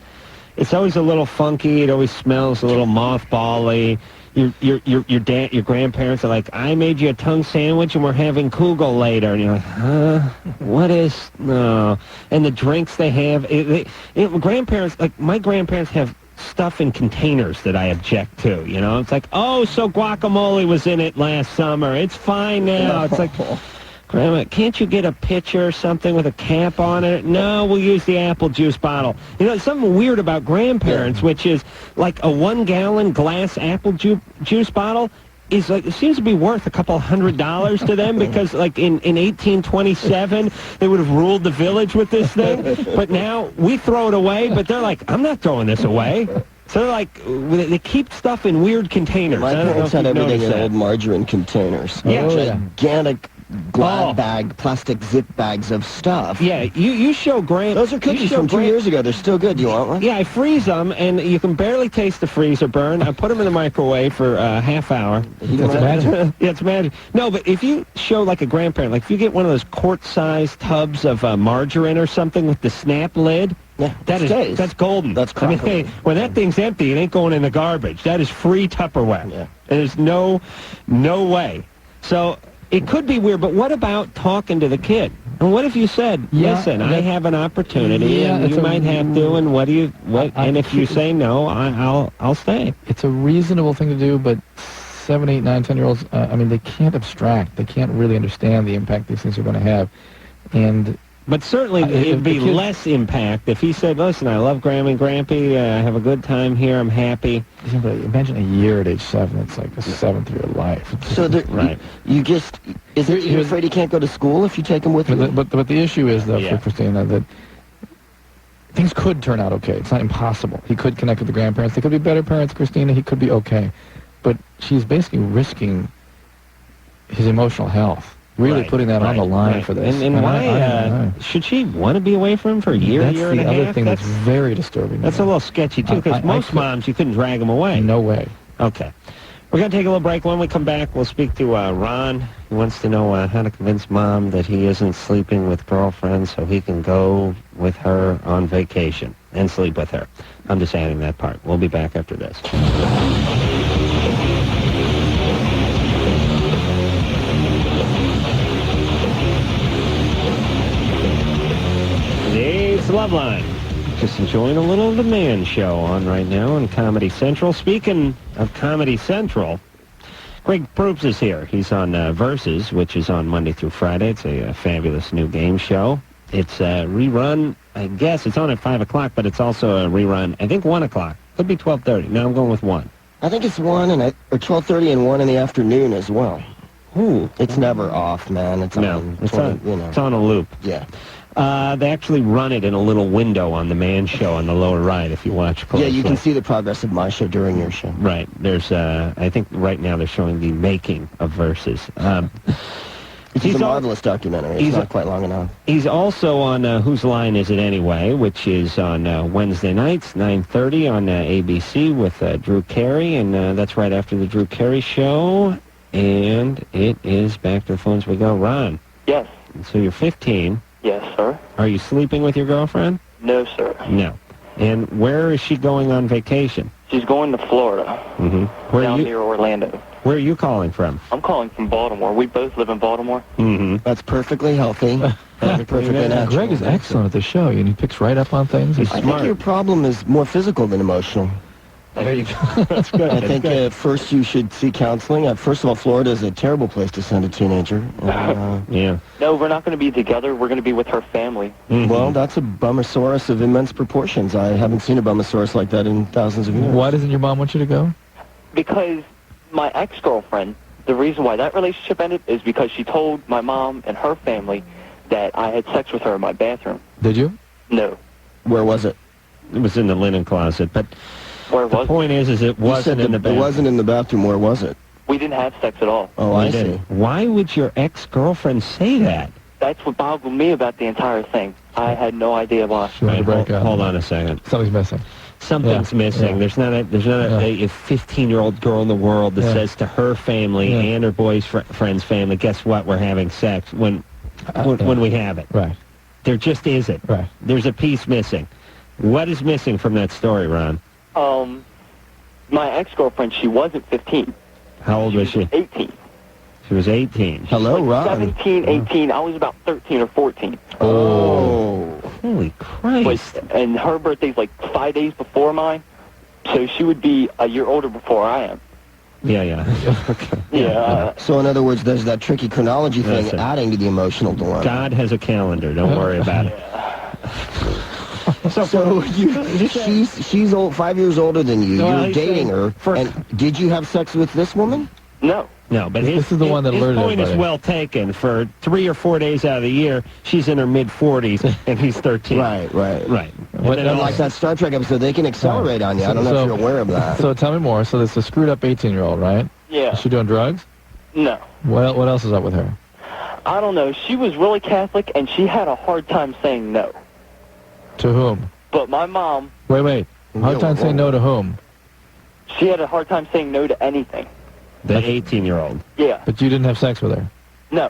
it's always a little funky. It always smells a little mothball-y. Your grandparents are like, I made you a tongue sandwich and we're having kugel later. And you're like, huh? What is, no. And the drinks they have, grandparents, like my grandparents have stuff in containers that I object to, you know? It's like, oh, so guacamole was in it last summer. It's fine now. It's like, Grandma, can't you get a pitcher or something with a cap on it? No, we'll use the apple juice bottle. You know, there's something weird about grandparents, which is like a 1-gallon glass apple juice bottle is like, it seems to be worth a couple $100 to them because like in 1827 they would have ruled the village with this thing, but now we throw it away, but they're like, I'm not throwing this away. So they're like, they keep stuff in weird containers. My parents had everything in old margarine containers. Yeah. Gigantic plastic zip bags of stuff. Yeah, you show Grant. Those are cookies from 2 years ago. They're still good. Do you want one? Yeah, I freeze them, and you can barely taste the freezer burn. I put them in the microwave for a half hour. That's magic. Yeah, it's magic. No, but if you show like a grandparent, like if you get one of those quart-sized tubs of margarine or something with the snap lid, that's golden. That's I mean, hey, when that thing's empty, it ain't going in the garbage. That is free Tupperware. Yeah. There's no way. So it could be weird, but what about talking to the kid? And what if you said, listen, I have an opportunity, and you might have to, and and if you say no, I'll stay. It's a reasonable thing to do, but 7, 8, 9, 10-year-olds, I mean, they can't abstract. They can't really understand the impact these things are going to have. But certainly it'd be less impact if he said, listen, I love Grandma and Grampy, I have a good time here, I'm happy. Imagine a year at age 7, it's like the 7th of your life. So right. You're afraid he can't go to school if you take him with you? But the issue is, though, for Christina, that things could turn out okay. It's not impossible. He could connect with the grandparents. They could be better parents, Christina. He could be okay. But she's basically risking his emotional health. Really putting that on the line for this. And why should she want to be away from him for a year and a half? That's the other thing that's very disturbing. That's a little sketchy, too, because most moms, you couldn't drag them away. No way. Okay. We're going to take a little break. When we come back, we'll speak to Ron. He wants to know how to convince Mom that he isn't sleeping with girlfriends so he can go with her on vacation and sleep with her. I'm just adding that part. We'll be back after this. It's Loveline. Just enjoying a little of the Man Show on right now on Comedy Central. Speaking of Comedy Central, Greg Proops is here. He's on Versus, which is on Monday through Friday. It's a fabulous new game show. It's a rerun, I guess. It's on at 5 o'clock, but it's also a rerun, I think 1 o'clock. Could be 12:30. No, I'm going with 1. I think it's 1 or 12:30 and 1 in the afternoon as well. Ooh. It's never off, man. It's on. It's on a loop. Yeah. They actually run it in a little window on the Man Show on the lower right if you watch closely. Yeah, you can see the progress of my show during your show. Right. There's, I think right now they're showing the making of Versus. It's a marvelous documentary. It's not quite long enough. He's also on Whose Line Is It Anyway, which is on Wednesday nights, 9:30 on ABC with Drew Carey, and that's right after the Drew Carey Show. And it is back to the phones we go. Ron. Yes. So you're 15. Yes, sir. Are you sleeping with your girlfriend? No, sir. No. And where is she going on vacation? She's going to Florida. Mm-hmm. Down near Orlando. Where are you calling from? I'm calling from Baltimore. We both live in Baltimore. Mm-hmm. That's perfectly healthy. That's perfectly natural. Greg is excellent at the show, and he picks right up on things. He's smart. I think your problem is more physical than emotional. There you go. That's good. I think first you should see counseling. First of all, Florida is a terrible place to send a teenager. Yeah. No, we're not going to be together. We're going to be with her family. Mm-hmm. Well, that's a bummosaurus of immense proportions. I haven't seen a bummosaurus like that in thousands of years. Why doesn't your mom want you to go? Because my ex-girlfriend, the reason why that relationship ended is because she told my mom and her family that I had sex with her in my bathroom. Did you? No. Where was it? It was in the linen closet, but the point is it wasn't in the bathroom. It wasn't in the bathroom. Where was it? We didn't have sex at all. Oh, I see. Why would your ex-girlfriend say that? That's what boggled me about the entire thing. I had no idea why. Hold on a second. Something's missing. Something's missing. Yeah. There's not a 15-year-old girl in the world that says to her family and her boyfriend's family, guess what, we're having sex when we have it. Right. There just isn't. Right. There's a piece missing. What is missing from that story, Ron? My ex-girlfriend, she wasn't 15. How old was she? 18. She was 18. Hello, Ron. 17, 18. I was about 13 or 14. Oh. Holy Christ. And her birthday's like 5 days before mine, so she would be a year older before I am. Yeah. Okay. Yeah. So, in other words, there's that tricky chronology thing adding to the emotional dilemma. God has a calendar. Don't worry about it. So she's 5 years older than you. You're dating her. And did you have sex with this woman? No. No, but this is the one that his alerted point is everybody. well taken. For 3 or 4 days out of the year, she's in her mid-40s, and he's 13. Right. And like that Star Trek episode, they can accelerate on you. I don't know if you're aware of that. So tell me more. So this is a screwed-up 18-year-old, right? Yeah. Is she doing drugs? No. What else is up with her? I don't know. She was really Catholic, and she had a hard time saying no. To whom? But my mom... Wait. Hard time saying no to whom? She had a hard time saying no to anything. The 18-year-old. Yeah. But you didn't have sex with her? No.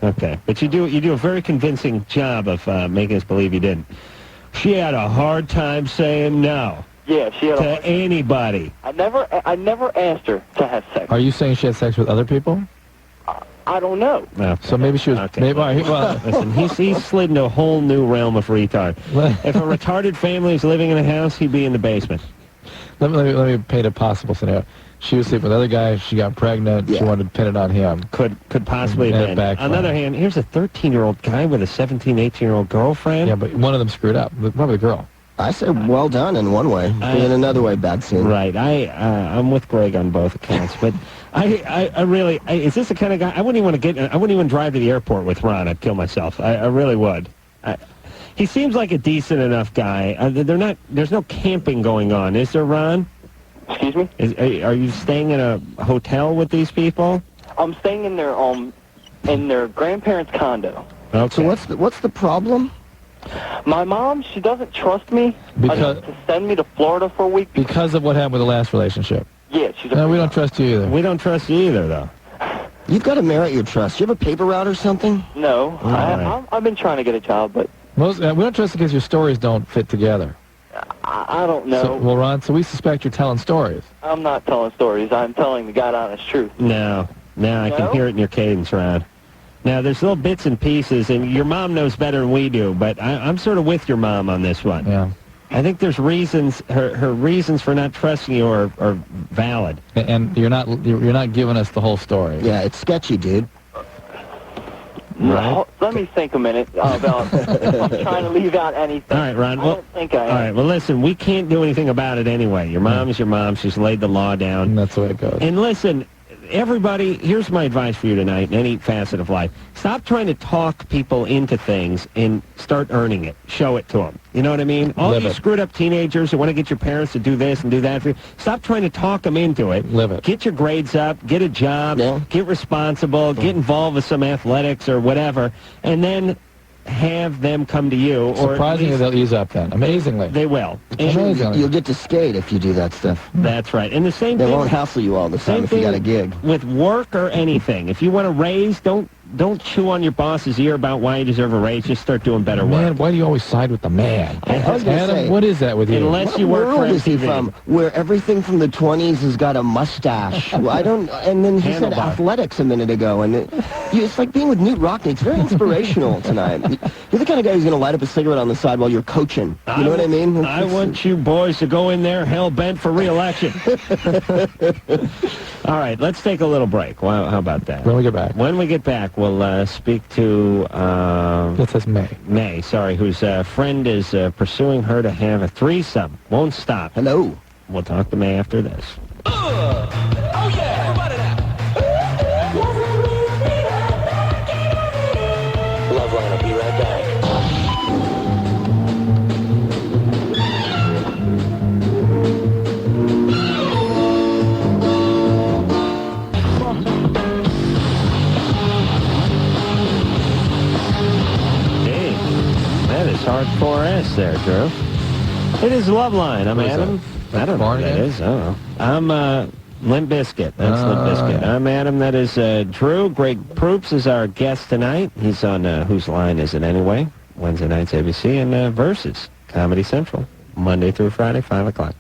Okay. But you do a very convincing job of making us believe you didn't. She had a hard time saying no. Yeah, she had to anybody. I never asked her to have sex. Are you saying she had sex with other people? I don't know. Okay. So maybe she was... Okay. Maybe, well, listen, he's slid into a whole new realm of retard. If a retarded family is living in a house, he'd be in the basement. Let me paint a possible scenario. She was sleeping with other guys. She got pregnant. Yeah. She wanted to pin it on him. Could possibly have been. On the other hand, here's a 13-year-old guy with a 17, 18-year-old girlfriend. Yeah, but one of them screwed up. Probably the girl. I said well done in one way, but in another way, bad scene. Right. I'm with Greg on both accounts, but I really is this the kind of guy I wouldn't even drive to the airport with Ron. I'd kill myself. I really would. He seems like a decent enough guy. There's no camping going on, is there, Ron? Excuse me? Are you staying in a hotel with these people? I'm staying in their grandparents' condo. Okay. So what's the problem? My mom, she doesn't trust me enough to send me to Florida for a week. Because of what happened with the last relationship? Yeah, she's No, we don't trust you either. We don't trust you either, though. You've got to merit your trust. You have a paper route or something? No. I've been trying to get a job, but... we don't trust you because your stories don't fit together. I don't know. Well, Ron, so we suspect you're telling stories. I'm not telling stories. I'm telling the God-honest truth. No. I can hear it in your cadence, Ron. Now, there's little bits and pieces, and your mom knows better than we do, but I'm sort of with your mom on this one. Yeah. I think there's reasons, her reasons for not trusting you are valid. And you're not giving us the whole story. Yeah, it's sketchy, dude. Right. Let me think a minute about if I'm trying to leave out anything. All right, Ron. I don't think I am. All right, well, listen, we can't do anything about it anyway. Your mom is your mom. She's laid the law down. And that's the way it goes. And listen, everybody, here's my advice for you tonight in any facet of life. Stop trying to talk people into things and start earning it. Show it to them. You know what I mean? All you screwed up teenagers who want to get your parents to do this and do that for you, stop trying to talk them into it. Live it. Get your grades up, get a job, get responsible, get involved with some athletics or whatever, and then have them come to you. Surprisingly, they'll ease up then. Amazingly. They will. Amazingly. You'll get to skate if you do that stuff. That's right. And the same thing... They won't hassle you all the time if you got a gig. With work or anything. If you want a raise, don't chew on your boss's ear about why you deserve a raise. Just start doing better work. Man, why do you always side with the man? I was gonna Adam, say, what is that with you? Unless you work for Where is he MTV. from? Where everything from the 20s has got a mustache. Well, I don't. And then he said Handlebar. athletics a minute ago, and it's like being with Newt Rockney. It's very inspirational tonight. You're the kind of guy who's going to light up a cigarette on the side while you're coaching. You know what I mean? I want you boys to go in there hell bent for re-election. All right, let's take a little break. Well, how about that? When we get back. When we get back, we'll speak to That says May. May, sorry, whose friend is pursuing her to have a threesome. Won't stop. Hello. We'll talk to May after this. Oh yeah, everybody now. Loveline will be right back. Hey, that is hard 4S there, Drew. It is Loveline. I'm What is Adam. that? I don't know what that Barney? is. I don't know. I'm Limp Bizkit. That's Limp Bizkit. yeah. I'm Adam. That is Drew. Greg Proops is our guest tonight. He's on Whose Line Is It Anyway? Wednesday nights ABC and Versus Comedy Central, Monday through Friday, 5 o'clock.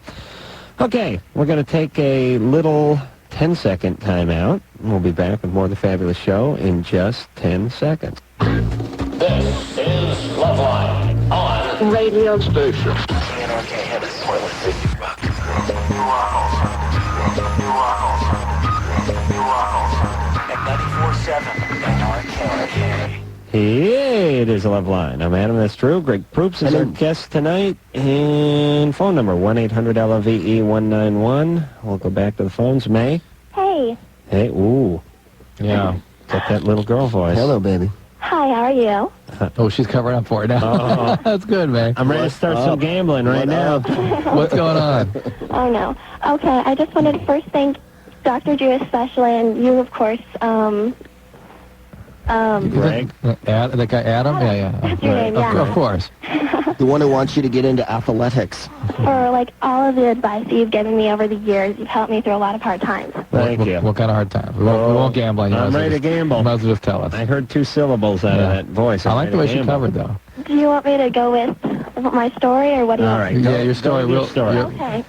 Okay, we're going to take a little 10-second timeout. We'll be back with more of the Fabulous Show in just 10 seconds. This is Loveline on radio station. TNRK headquarters. At 94.7 NRK. Hey, it is Loveline. I'm Adam, that's true. Greg Proops is our guest tonight. And phone number, 1-800-LOVE-191. We'll go back to the phones. May? Hey. Hey, ooh. Yeah, got that little girl voice. Hello, baby. Hi, how are you? Oh, she's covering up for it now. That's good, man. I'm ready to start some gambling right now. What's going on? Oh, no. Okay, I just wanted to first thank Dr. Drew especially, and you, of course, Greg? The guy Adam? Yeah. That's your name, yeah. Of course. The one who wants you to get into athletics. For, like, all of the advice that you've given me over the years. You've helped me through a lot of hard times. Thank you. What kind of hard times? We won't gamble on you. I'm ready to gamble. You might as well just tell us. I heard 2 syllables out of that voice. I like the way she covered, though. Do you want me to go with my story, or what do you All want? right. Yeah, your story. Your story. Okay.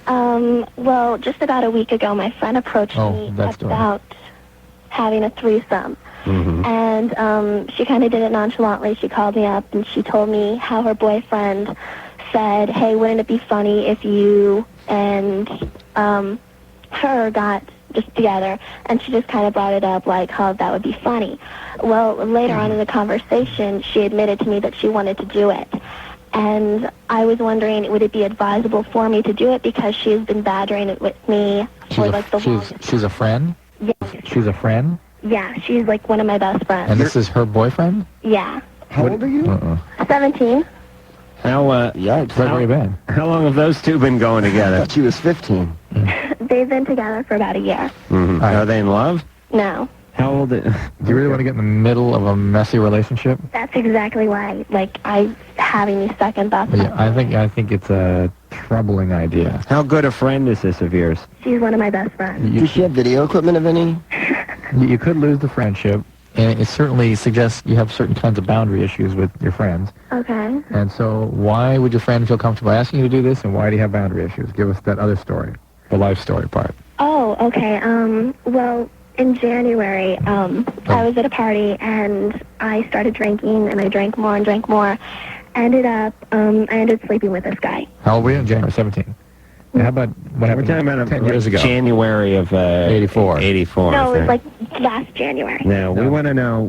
Well, just about a week ago, my friend approached me about having a threesome. Mm-hmm. And she kind of did it nonchalantly. She called me up and she told me how her boyfriend said, hey, wouldn't it be funny if you and her got just together? And she just kind of brought it up like how that would be funny. Well, later on in the conversation, she admitted to me that she wanted to do it. And I was wondering, would it be advisable for me to do it because she has been badgering it with me for like the longest. She's a friend? Yes. She's a friend? Yeah, she's like one of my best friends. And this is her boyfriend? Yeah. How old are you? 17. How, Yikes. Where have you been? How long have those two been going I together? thought she was 15. They've been together for about a year. Mm-hmm. Are they in love? No. How old is... Do you really want to get in the middle of a messy relationship? That's exactly why, like, I'm having these second thoughts. Yeah, I think it's a troubling idea. How good a friend is this of yours? She's one of my best friends. Does she have video equipment of any? You could lose the friendship, and it certainly suggests you have certain kinds of boundary issues with your friends. Okay. And so why would your friend feel comfortable asking you to do this, and why do you have boundary issues? Give us that other story, the life story part. Oh, okay. Well, in January, I was at a party, and I started drinking, and I drank more and drank more. I ended up sleeping with this guy. How old were you? January 17. How about what happened We're talking about 10 years ago? January of 84. 84. No, it was like last January. Now, we want to know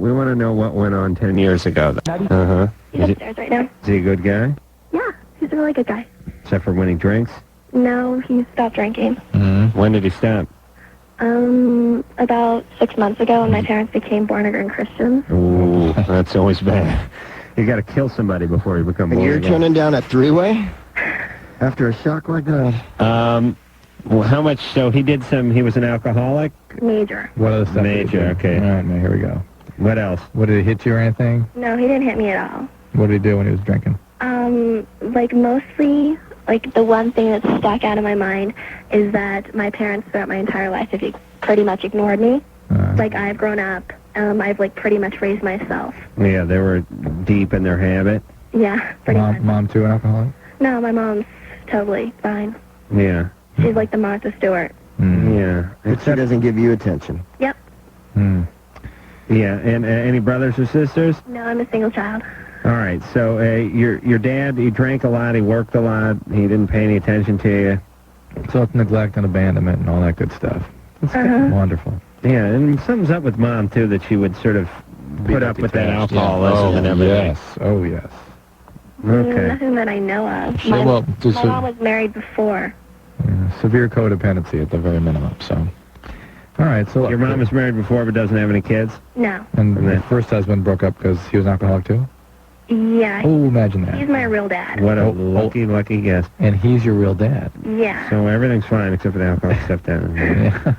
what went on 10 years ago. Uh-huh. He's upstairs right now. Is he a good guy? Yeah, he's a really good guy. Except for when he drinks? No, he stopped drinking. Mm-hmm. When did he stop? About 6 months ago when my parents became born-again Christians. Ooh, that's always bad. You got to kill somebody before you become And born you're again. turning down a three-way? After a shock like that? Well, how much? So he was an alcoholic? Major. What other stuff? Major, okay. All right, now here we go. What else? What, did he hit you or anything? No, he didn't hit me at all. What did he do when he was drinking? Like mostly, like the one thing that's stuck out of my mind is that my parents throughout my entire life have pretty much ignored me. Like I've grown up, I've like pretty much raised myself. Yeah, they were deep in their habit. Yeah, pretty much. Mom too, an alcoholic? No, my mom's totally fine. Yeah. She's like the Martha Stewart. Yeah. But she doesn't give you attention. Yep. Yeah, and any brothers or sisters? No, I'm a single child. All right, so your dad, he drank a lot, he worked a lot, he didn't pay any attention to you. So it's neglect and abandonment and all that good stuff. That's wonderful. Yeah, and something's up with Mom, too, that she would sort of put up with that alcoholism and everything. Yes, oh yes. Okay. Nothing that I know of. So, My well, mom was married before. Severe codependency at the very minimum, so. All right, so... Your mom was married before but doesn't have any kids? No. And the first husband broke up because he was an alcoholic, too? Yeah. Oh, imagine that. He's my real dad. What a lucky guess. And he's your real dad. Yeah. So everything's fine except for the alcohol stuff down there. Yeah.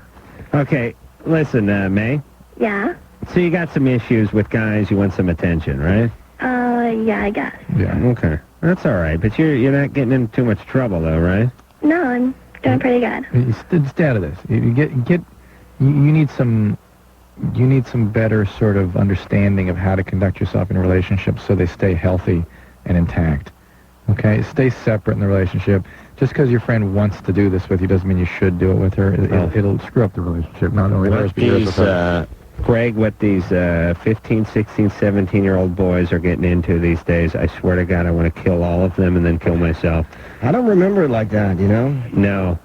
Okay, listen, May. Yeah? So you got some issues with guys, you want some attention, right? Yeah, I guess. Yeah. Okay. That's all right, but you're not getting in too much trouble, though, right? No, I'm doing pretty good. Stay out of this. You need some better sort of understanding of how to conduct yourself in relationships so they stay healthy and intact. Okay? Stay separate in the relationship. Just because your friend wants to do this with you doesn't mean you should do it with her. It'll screw up the relationship, not only theirs, but yours with her. Greg, what these 15, 16, 17-year-old boys are getting into these days, I swear to God, I want to kill all of them and then kill myself. I don't remember it like that, you know? No.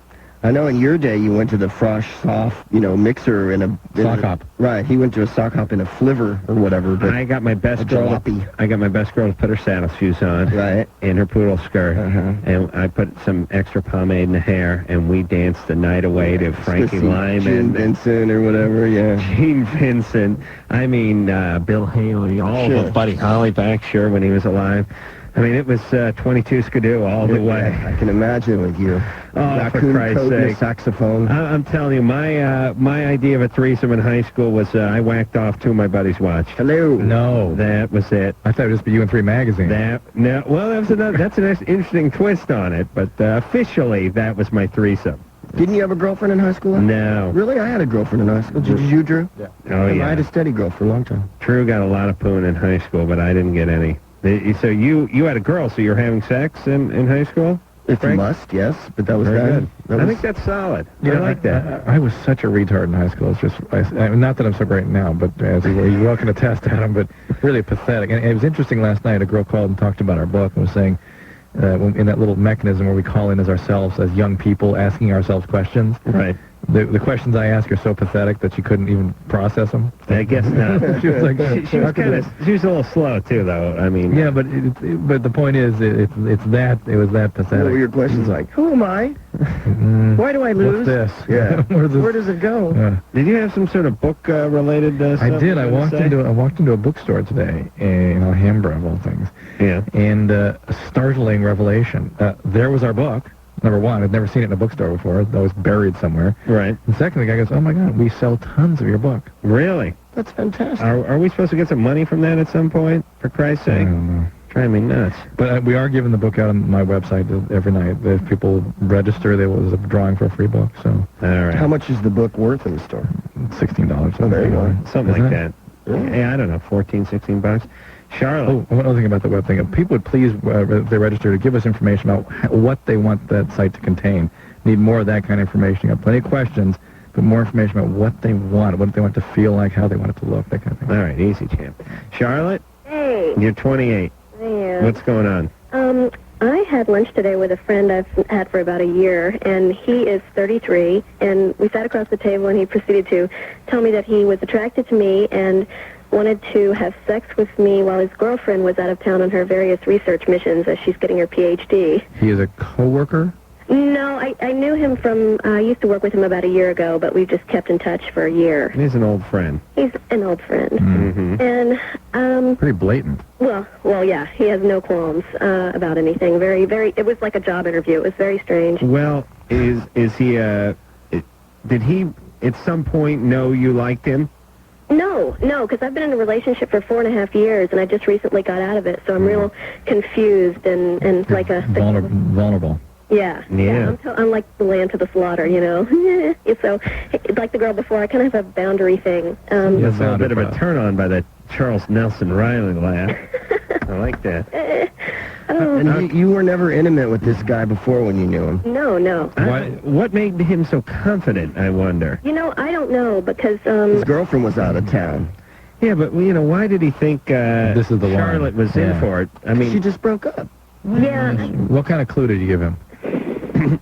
I know in your day you went to the Frosh Soft, mixer in a... Sock hop. Right, he went to a sock hop in a flivver or whatever. But I got my best girl to put her saddle shoes on. Right. And her poodle skirt. And I put some extra pomade in the hair, and we danced the night away to Frankie Lyman. Gene Vincent or whatever, yeah. Gene Vincent. I mean, Bill Haley, all of them. Buddy Holly back, sure, when he was alive. I mean, it was 22 Skidoo all the way. I can imagine with you. Oh, for Christ's sake. Saxophone. I'm telling you, my idea of a threesome in high school was I whacked off 2 of my buddies' watch. Hello. No. That was it. I thought it would just be You and 3 magazine. That's an interesting twist on it, but officially that was my threesome. Didn't you have a girlfriend in high school? No. Really? I had a girlfriend in high school. Did you, Drew? Yeah. Oh, yeah. I had a steady girl for a long time. Drew got a lot of poon in high school, but I didn't get any. So you had a girl, so you're having sex in high school? If you must, yes, but that was very good. I think that's solid. I like that. I was such a retard in high school. It's just, not that I'm so great now, but as you well can attest, Adam, but really pathetic. And it was interesting last night, a girl called and talked about our book and was saying, in that little mechanism where we call in as ourselves, as young people, asking ourselves questions. Right. The questions I ask are so pathetic that she couldn't even process them. I guess not. She was like, she was a little slow too, though. I mean, yeah, but the point is, it was that pathetic. What were your questions like? Who am I? Why do I lose? What's this? Yeah. Where does it go? Did you have some sort of book related stuff? I did. I walked into a bookstore today in Alhambra, of all things. Yeah. And a startling revelation. There was our book. Number one, I'd never seen it in a bookstore before. That was buried somewhere. Right. And second, the guy goes, "Oh my God, we sell tons of your book." Really? That's fantastic. Are we supposed to get some money from that at some point? For Christ's sake. I don't know. Driving me nuts. But we are giving the book out on my website every night. If people register, there was a drawing for a free book. So. All right. How much is the book worth in the store? $16. Oh, there you go. Something like that. Yeah, I don't know, 14, 16 bucks. Charlotte. Oh, one other thing about the web thing. If people would please, if they register, to give us information about what they want that site to contain. Need more of that kind of information. You got plenty of questions, but more information about what they want to feel like, how they want it to look, that kind of thing. All right, easy, champ. Charlotte? Hey. You're 28. Yeah. What's going on? I had lunch today with a friend I've had for about a year, and he is 33, and we sat across the table, and he proceeded to tell me that he was attracted to me and wanted to have sex with me while his girlfriend was out of town on her various research missions as she's getting her Ph.D. He is a coworker? No, I knew him from, I used to work with him about a year ago, but we just kept in touch for a year. He's an old friend. He's an old friend. Mm-hmm. And, pretty blatant. Well, yeah, he has no qualms about anything. It was like a job interview. It was very strange. Well, is he, did he at some point know you liked him? No, because I've been in a relationship for 4.5 years, and I just recently got out of it, so I'm real confused and like a... Vulnerable. Yeah. I'm like the lamb to the slaughter, you know. So, like the girl before, I kind of have a boundary thing. That's a bit of a turn-on by that Charles Nelson Riley laugh. I like that. And you were never intimate with this guy before when you knew him? No. What made him so confident, I wonder? You know, I don't know, because... his girlfriend was out of town. Yeah, but, you know, why did he think this is the Charlotte was in for it? I mean... She just broke up. Yeah. What kind of clue did you give him?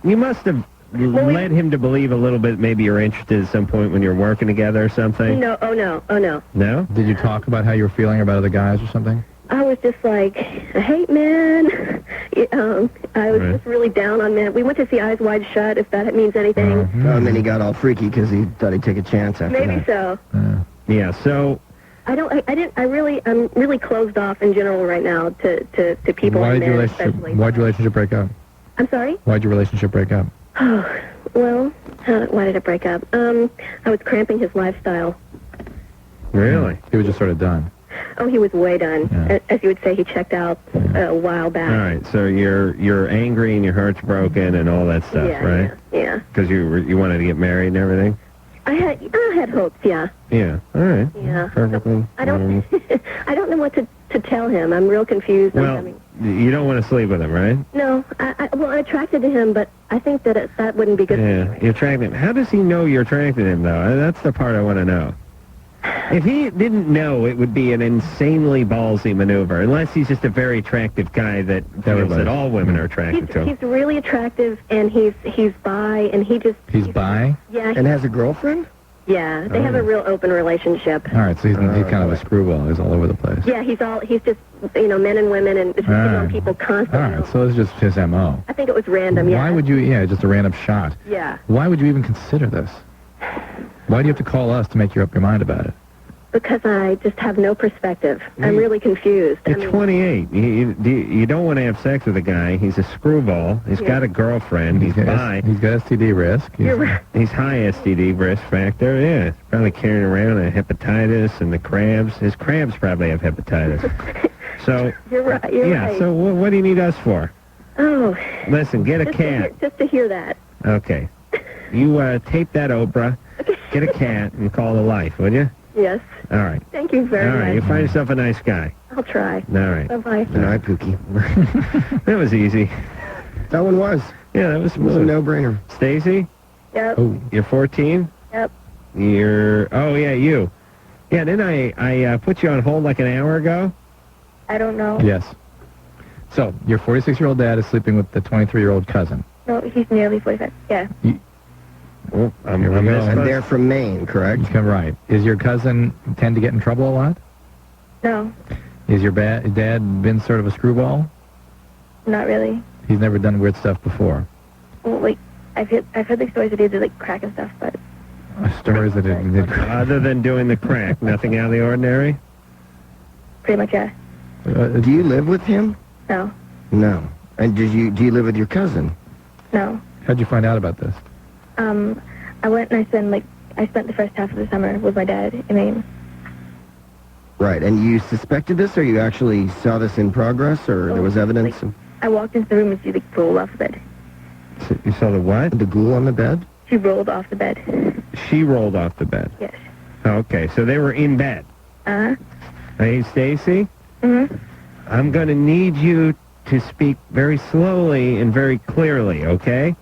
You must have led him to believe a little bit maybe you're interested at some point when you're working together or something? No, oh no. No? Did you talk about how you were feeling about other guys or something? I was just like, hey, man. I was just really down on men. We went to see Eyes Wide Shut, if that means anything. And then he got all freaky because he thought he'd take a chance after that. Maybe so. Yeah, so... I'm really closed off in general right now to people. Why'd your relationship break up? I'm sorry? Why'd your relationship break up? Oh, well, why did it break up? I was cramping his lifestyle. Really? He was just sort of done. Oh, he was way done. Yeah. As you would say, he checked out a while back. All right, so you're angry and your heart's broken and all that stuff, right? Yeah. Because you wanted to get married and everything? I had hopes, yeah. Yeah, all right. Yeah. Perfectly. I don't know what to tell him. I'm real confused. Well, you don't want to sleep with him, right? No, well, I'm attracted to him, but I think that that wouldn't be good for me. Yeah, you're attracted him. How does he know you're attracted to him, though? That's the part I want to know. If he didn't know, it would be an insanely ballsy maneuver, unless he's just a very attractive guy that feels that all women are attracted to him. He's really attractive, and he's bi, and he just... He's bi? Yeah. And has a girlfriend? Yeah, they have a real open relationship. All right, so he's kind of a screwball. He's all over the place. Yeah, he's just, men and women, and just on people constantly. All right, so it's just his M.O. I think it was random, yeah. Why would you, just a random shot. Yeah. Why would you even consider this? Why do you have to call us to make you up your mind about it? Because I just have no perspective. I'm really confused. You're 28. You don't want to have sex with a guy. He's a screwball. He's got a girlfriend. He's bi. He's got STD risk. You're right. He's high STD risk factor. Yeah, he's probably carrying around a hepatitis and the crabs. His crabs probably have hepatitis. So you're right. You're right. So what do you need us for? Oh. Listen, get a cat. Just to hear that. Okay. You tape that Oprah, get a cat, and call the life, would you? Yes. All right. Thank you very much. All right, you find yourself a nice guy. I'll try. All right. Bye-bye. All right, Pookie. That was easy. That one was. Yeah, that was It was a no-brainer. Stacy? Yep. Oh, you're 14? Yep. Oh, yeah, you. Yeah, didn't I put you on hold like an hour ago? I don't know. Yes. So, your 46-year-old dad is sleeping with the 23-year-old cousin. No, he's nearly 45. Yeah. Oh, Here we go. And they're from Maine, correct? Right. Is your cousin tend to get in trouble a lot? No, Is your dad been sort of a screwball? not really. He's never done weird stuff before. Well, like, I've heard the stories that he did, like, crack and stuff, but... Stories that it Other than doing the crack, nothing out of the ordinary? Pretty much, yeah. Do you live with him? No. No. And do you live with your cousin? No. How'd you find out about this? I went and I spent the first half of the summer with my dad in Maine. Right, and you suspected this, or you actually saw this in progress, or there was evidence? I walked into the room and see the ghoul off the bed. So you saw the what? The ghoul on the bed? She rolled off the bed. She rolled off the bed? Yes. Okay, so they were in bed. Uh-huh. Hey, Stacy? Mm-hmm. I'm going to need you to speak very slowly and very clearly, okay?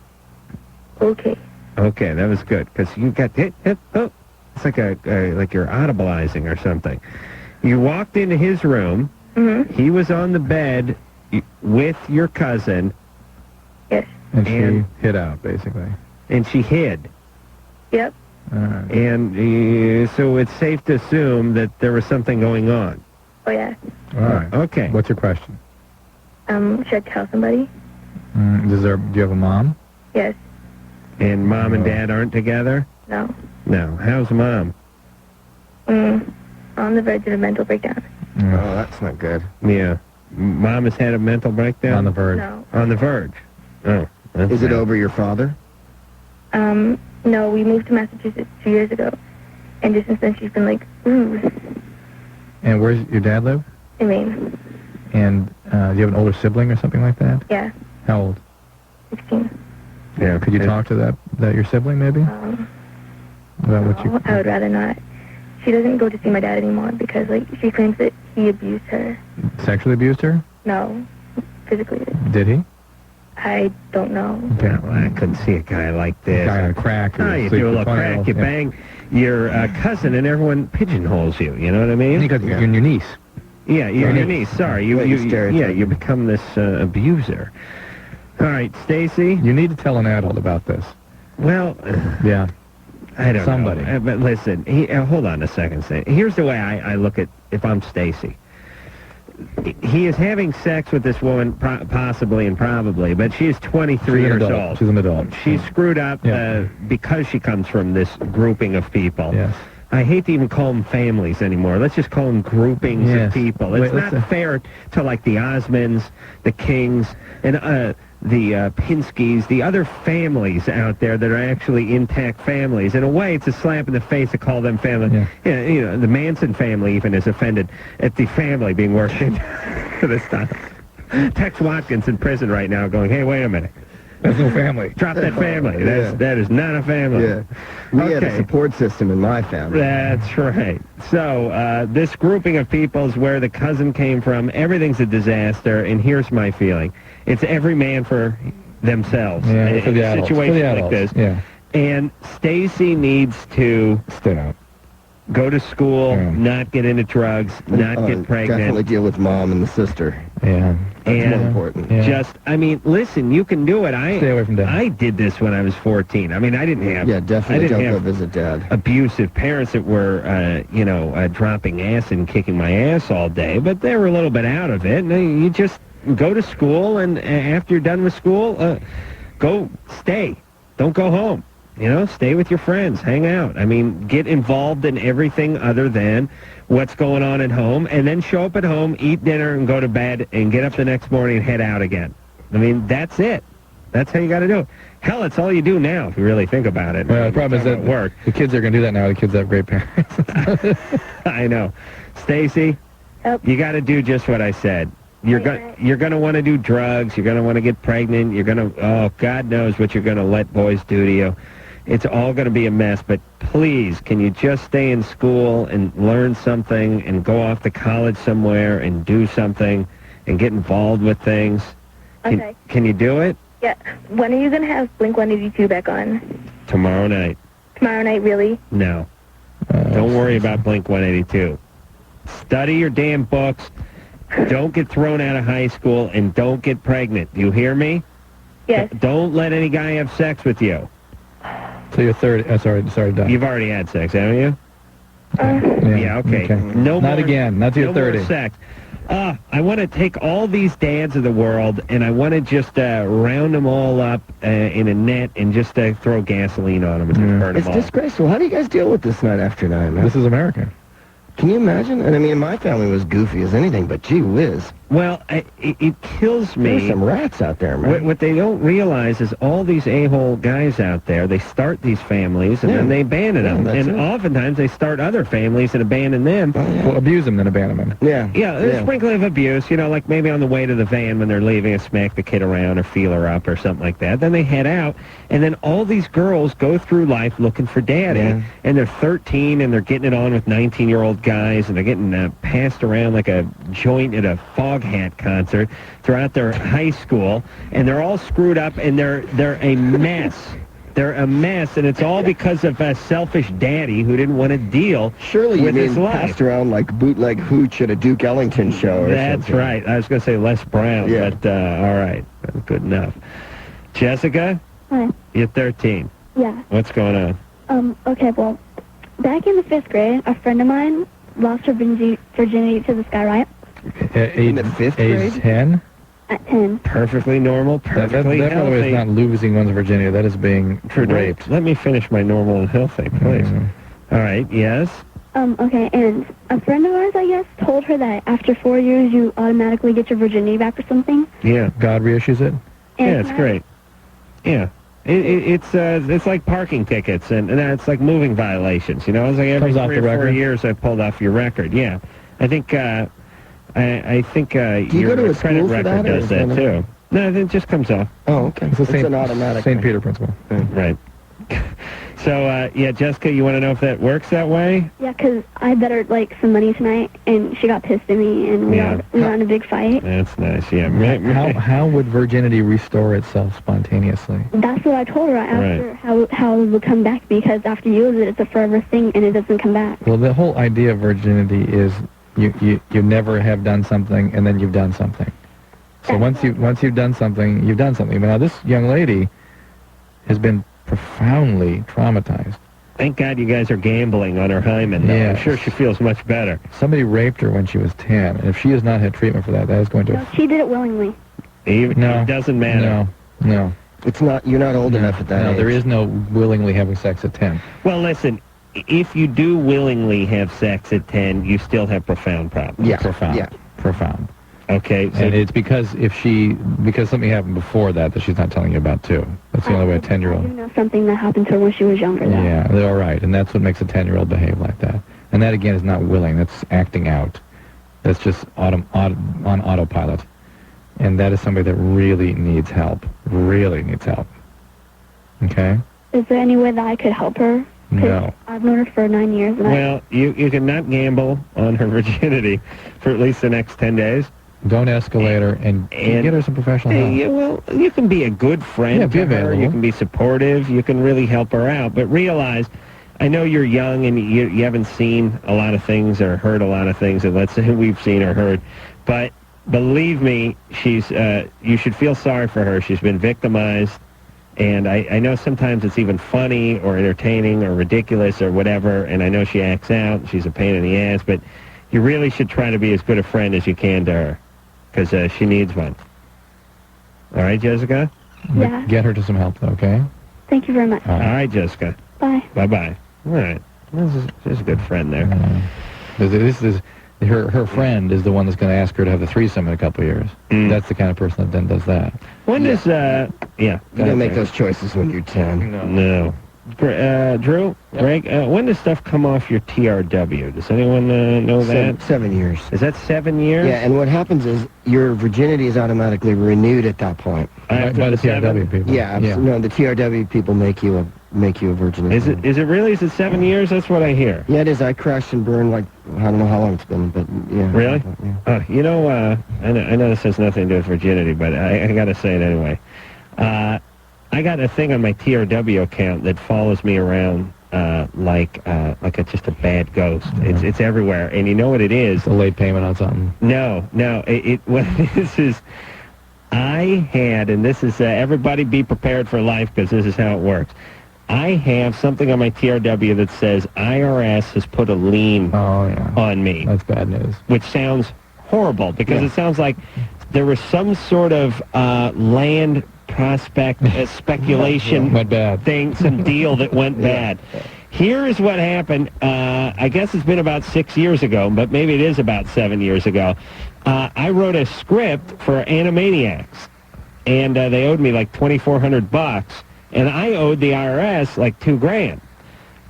Okay. Okay, that was good, because you got... Oh, it's like like you're audibleizing or something. You walked into his room. Mm-hmm. He was on the bed with your cousin. Yes. And she hid out, basically. And she hid. Yep. Right. And so it's safe to assume that there was something going on. Oh, yeah. All right. Okay. What's your question? Should I tell somebody? Do you have a mom? Yes. And mom and dad aren't together? No. No. How's mom? On the verge of a mental breakdown. Oh, that's not good. Yeah. Mom has had a mental breakdown? On the verge. No. On the verge. Oh. Is it over your father? No, we moved to Massachusetts 2 years ago. And just since then, she's been like, ooh. And where's your dad live? I mean, And do you have an older sibling or something like that? yeah, How old? 16. Yeah. Could you talk to that your sibling, maybe? About what you... I would rather not. She doesn't go to see my dad anymore because, she claims that he abused her. Sexually abused her? No, physically. Did he? I don't know. Yeah, well, I couldn't see a guy like this. Guy on crack. Oh, you do a little crack, you bang your cousin, and everyone pigeonholes you. You know what I mean? Because you're your niece. Yeah, you're your niece. Sorry, you become this abuser. All right, Stacy. You need to tell an adult about this. Well, yeah, I don't somebody. know. But listen, hold on a second. Here's the way I look at if I'm Stacy. He is having sex with this woman, possibly and probably, but she is 23 years old. She's an adult. She's screwed up because she comes from this grouping of people. Yes. I hate to even call them families anymore. Let's just call them groupings of people. It's not fair to, the Osmonds, the Kings, and the Pinskys, the other families out there that are actually intact families. In a way, it's a slap in the face to call them family. Yeah. The Manson family even is offended at the family being worked into this stuff. Tex Watkins in prison right now going, hey, wait a minute. That's no family. Drop that family. That is not a family. Yeah. We had a support system in my family. That's right. So this grouping of people is where the cousin came from. Everything's a disaster, and here's my feeling. It's every man for themselves for the adults. Situation like this. Yeah. And Stacy needs to stay out. Go to school, not get into drugs, not get pregnant. Definitely deal with mom and the sister. Yeah. That's more important. Just, I mean, listen, you can do it. Stay away from dad. I did this when I was 14. I mean, I didn't have... Yeah, definitely don't go visit dad. Abusive parents that were, dropping acid and kicking my ass all day, but they were a little bit out of it. And you just go to school, and after you're done with school, stay. Don't go home. Stay with your friends, hang out. I mean, get involved in everything other than what's going on at home, and then show up at home, eat dinner, and go to bed, and get up the next morning and head out again. I mean, that's it. That's how you got to do it. Hell, it's all you do now, if you really think about it. Well, the problem is that the kids are going to do that now. The kids have great parents. I know. Stacy, you got to do just what I said. You're going to want to do drugs. You're going to want to get pregnant. You're going to, God knows what you're going to let boys do to you. It's all going to be a mess, but please, can you just stay in school and learn something and go off to college somewhere and do something and get involved with things? Okay. Can you do it? Yeah. When are you going to have Blink-182 back on? Tomorrow night. Tomorrow night, really? No. Don't worry about Blink-182. Study your damn books. Don't get thrown out of high school, and don't get pregnant. Do you hear me? Yes. Don't let any guy have sex with you. So you're 30. Sorry, Doc. You've already had sex, haven't you? Okay. No, not again. Not till you're 30. More sex. I want to take all these dads of the world, and I want to just round them all up in a net and just throw gasoline on them and just burn them It's all. disgraceful. How do you guys deal with this night after night, man? This is America. Can you imagine? And I mean, my family was goofy as anything, but gee whiz. Well, it kills me. There's some rats out there, man. What they don't realize is all these a-hole guys out there, they start these families and then they abandon them. And oftentimes they start other families and abandon them. Well, abuse them, then abandon them. Yeah, a sprinkling of abuse, like maybe on the way to the van when they're leaving, smack the kid around or feel her up or something like that. Then they head out, and then all these girls go through life looking for daddy, and they're 13 and they're getting it on with 19-year-old guys, and they're getting passed around like a joint at a fog hat concert throughout their high school, and they're all screwed up, and they're a mess. They're a mess, and it's all because of a selfish daddy who didn't want to deal with his life. Passed around like bootleg hooch at a Duke Ellington show or That's something. right. I was going to say Les Brown, but all right. That's good enough. Jessica? Hi. You're 13. Yeah. What's going on? Okay, well, back in the 5th grade, a friend of mine lost her virginity to this guy, right? In the 5th grade? Age 10? At 10. Perfectly normal, perfectly that by the way, healthy. is not losing one's virginity. That is being raped. Let me finish my normal and healthy, please. All right, yes? Okay, and a friend of ours, I guess, told her that after 4 years you automatically get your virginity back or something. Yeah. God reissues it? Yeah, it's great. Yeah. It's like parking tickets, and it's like moving violations. It's like every 3 or 4 years I pulled off your record. Yeah. I think I think your credit record does that too. No, it just comes off. Oh, okay. It's an automatic St. Peter principle. Right. So, Jessica, you want to know if that works that way? Yeah, because I bet her, some money tonight, and she got pissed at me, and we were in a big fight. That's nice, yeah. How would virginity restore itself spontaneously? That's what I told her. I asked her how it would come back, because after you use it, it's a forever thing, and it doesn't come back. Well, the whole idea of virginity is you never have done something, and then you've done something. So once you've done something, you've done something. Now, this young lady has been profoundly traumatized. Thank God you guys are gambling on her hymen, though. Yeah. I'm sure she feels much better. Somebody raped her when she was 10, and if she has not had treatment for that, that is going to... No, she did it willingly. It doesn't matter. No. It's not. You're not old enough at that age. No, there is no willingly having sex at 10. Well, listen, if you do willingly have sex at 10, you still have profound problems. Yeah. Profound. Okay. So And it's because something happened before that she's not telling you about, too. That's the only way a 10-year-old... I do know something that happened to her when she was younger, though. Yeah, they're all right, and that's what makes a 10-year-old behave like that. And that, again, is not willing. That's acting out. That's just on autopilot. and that is somebody that really needs help. Really needs help. Okay? Is there any way that I could help her? 'Cause No. I've known her for 9 years. And Well, you can not gamble on her virginity for at least the next 10 days. Don't escalate her, and get her some professional help. Yeah, well, you can be a good friend Yeah, be to her. available. You can be supportive. You can really help her out. But realize, I know you're young and you haven't seen a lot of things or heard a lot of things that, let's say, we've seen or heard. But believe me, you should feel sorry for her. She's been victimized. And I know sometimes it's even funny or entertaining or ridiculous or whatever. And I know she acts out. She's a pain in the ass. But you really should try to be as good a friend as you can to her. Because she needs one. All right, Jessica? Yeah. Get her to some help, though, okay? Thank you very much. All right, Jessica. Bye. Bye-bye. All right. She's a good friend there. This is her friend is the one that's going to ask her to have the threesome in a couple of years. That's the kind of person that then does that. When does, yeah. You don't make those choices when you're 10. No. Drew, Greg, when does stuff come off your TRW? Does anyone know that? 7 years. Is that 7 years? Yeah, and what happens is your virginity is automatically renewed at that point. By the TRW people. Yeah, no, the TRW people make you a virgin. Is it really? Is it 7 years? That's what I hear. Yeah, it is. I crashed and burned like, I don't know how long it's been, but yeah. Really? Yeah. You know, I know this has nothing to do with virginity, but I got to say it anyway. I got a thing on my TRW account that follows me around like just a bad ghost. It's everywhere, and you know what it is? A late payment on something. No. What it is I had, and this is everybody be prepared for life because this is how it works. I have something on my TRW that says IRS has put a lien on me. That's bad news. Which sounds horrible because it sounds like there was some sort of land prospect speculation went bad. thing, some deal that went bad. Here is what happened. I guess it's been about 6 years ago, but maybe it is about 7 years ago. I wrote a script for Animaniacs, and they owed me like $2,400, and I owed the IRS like $2,000.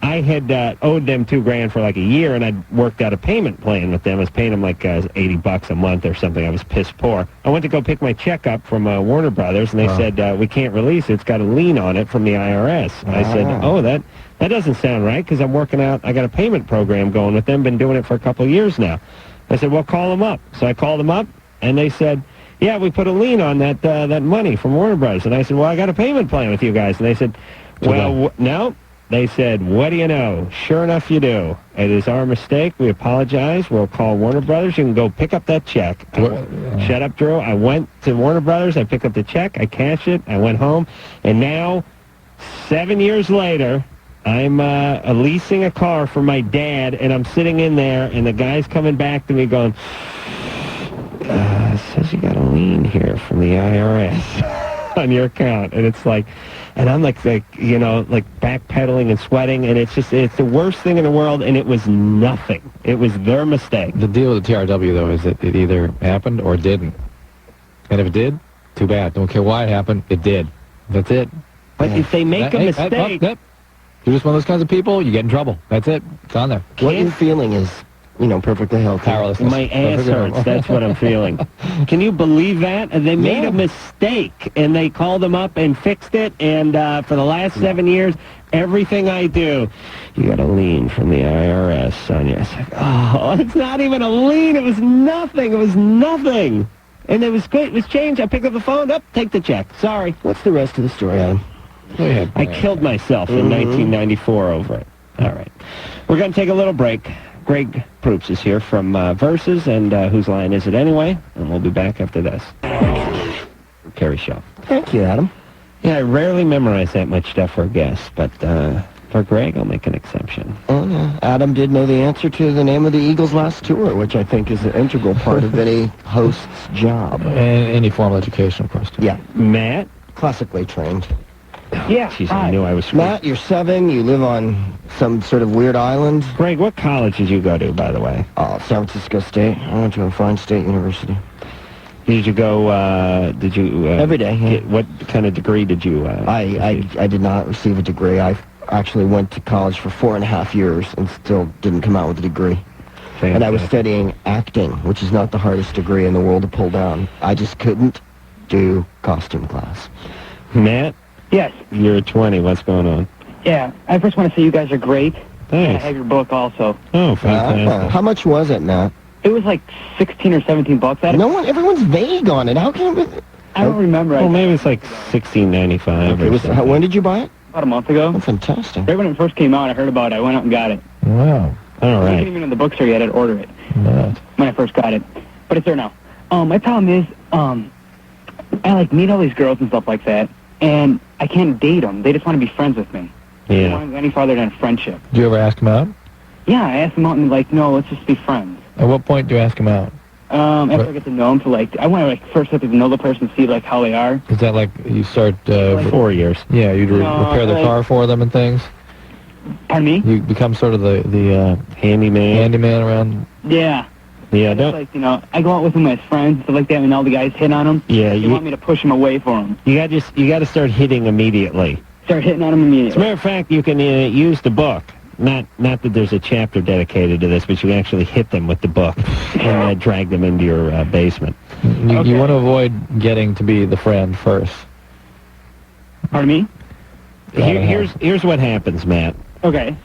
I had owed them $2,000 for like a year, and I'd worked out a payment plan with them. I was paying them like $80 a month or something. I was piss poor. I went to go pick my check up from Warner Brothers, and they said, we can't release it. It's got a lien on it from the IRS. I said, oh, that doesn't sound right because I'm working out. I got a payment program going with them. Been doing it for a couple of years now. I said, well, call them up. So I called them up, and they said, yeah, we put a lien on that money from Warner Brothers. And I said, well, I got a payment plan with you guys. And they said, well, no. They said, what do you know? Sure enough, you do. It is our mistake. We apologize. We'll call Warner Brothers. You can go pick up that check. Shut up, Drew. I went to Warner Brothers. I picked up the check. I cashed it. I went home. And now, 7 years later, I'm leasing a car for my dad, and I'm sitting in there, and the guy's coming back to me going, it says you got a lien here from the IRS on your account. And it's like... And I'm like backpedaling and sweating, and it's the worst thing in the world, and it was nothing. It was their mistake. The deal with the TRW, though, is that it either happened or didn't. And if it did, too bad. Don't care why it happened, it did. That's it. But if they make a mistake... You're just one of those kinds of people, you get in trouble. That's it. It's on there. What you're feeling is, perfectly healthy. Powerlessness. My ass hurts. That's what I'm feeling. Can you believe that? And they made a mistake, and they called them up and fixed it. And for the last 7 years, everything I do, you got a lien from the IRS on you. It's like, oh, it's not even a lien. It was nothing. It was nothing. And it was great. It was changed. I picked up the phone. Take the check. Sorry. What's the rest of the story, Adam? I killed myself in 1994 over it. All right. We're going to take a little break. Greg Proops is here from Versus, and Whose Line Is It Anyway? And we'll be back after this. Carrie Shaw. Thank you, Adam. Yeah, I rarely memorize that much stuff for guests, but for Greg, I'll make an exception. Oh, yeah. Adam did know the answer to the name of the Eagles' last tour, which I think is an integral part of any host's job. And any formal education, of course, too. Yeah. Matt? Classically trained. Yeah. Jeez, I knew I was... Matt, you're 7. You live on some sort of weird island. Greg, what college did you go to, by the way? San Francisco State. I went to a fine state university. Did you go, every day, yeah. What kind of degree did you, I did not receive a degree. I actually went to college for 4.5 years and still didn't come out with a degree. And I was studying acting, which is not the hardest degree in the world to pull down. I just couldn't do costume class. Matt? Yes. You're 20. What's going on? Yeah, I first want to say you guys are great. Thanks. And I have your book also. Oh, fantastic. How much was it, Matt? It was like 16 or 17 bucks. Everyone's vague on it. How can it... I don't remember. Well, maybe it's like $16.95 or something. When did you buy it? About a month ago. That's fantastic. Right when it first came out, I heard about it. I went out and got it. Wow. All I right. wasn't even in the bookstore yet. I'd order it Matt. when I first got it. But it's there now. My problem is, I like meet all these girls and stuff like that, and I can't date them. They just want to be friends with me. They don't want to go any farther than friendship. Do you ever ask them out? Yeah, I asked them out and like, no, let's just be friends. At what point do you ask them out? After I get to know them, I want to like first have to know the person, see like how they are. Is that like you start... 4 years. Yeah, you'd repair the car for them and things? Pardon me? You become sort of the handyman around... Yeah. Yeah, don't... Like, I go out with them as friends and stuff like that, and all the guys hit on them. Yeah, they want me to push them away for them. You got to start hitting immediately. Start hitting on them immediately. As a matter of fact, you can use the book. Not that there's a chapter dedicated to this, but you actually hit them with the book and drag them into your basement. You want to avoid getting to be the friend first. Pardon me? Here's what happens, Matt. Okay.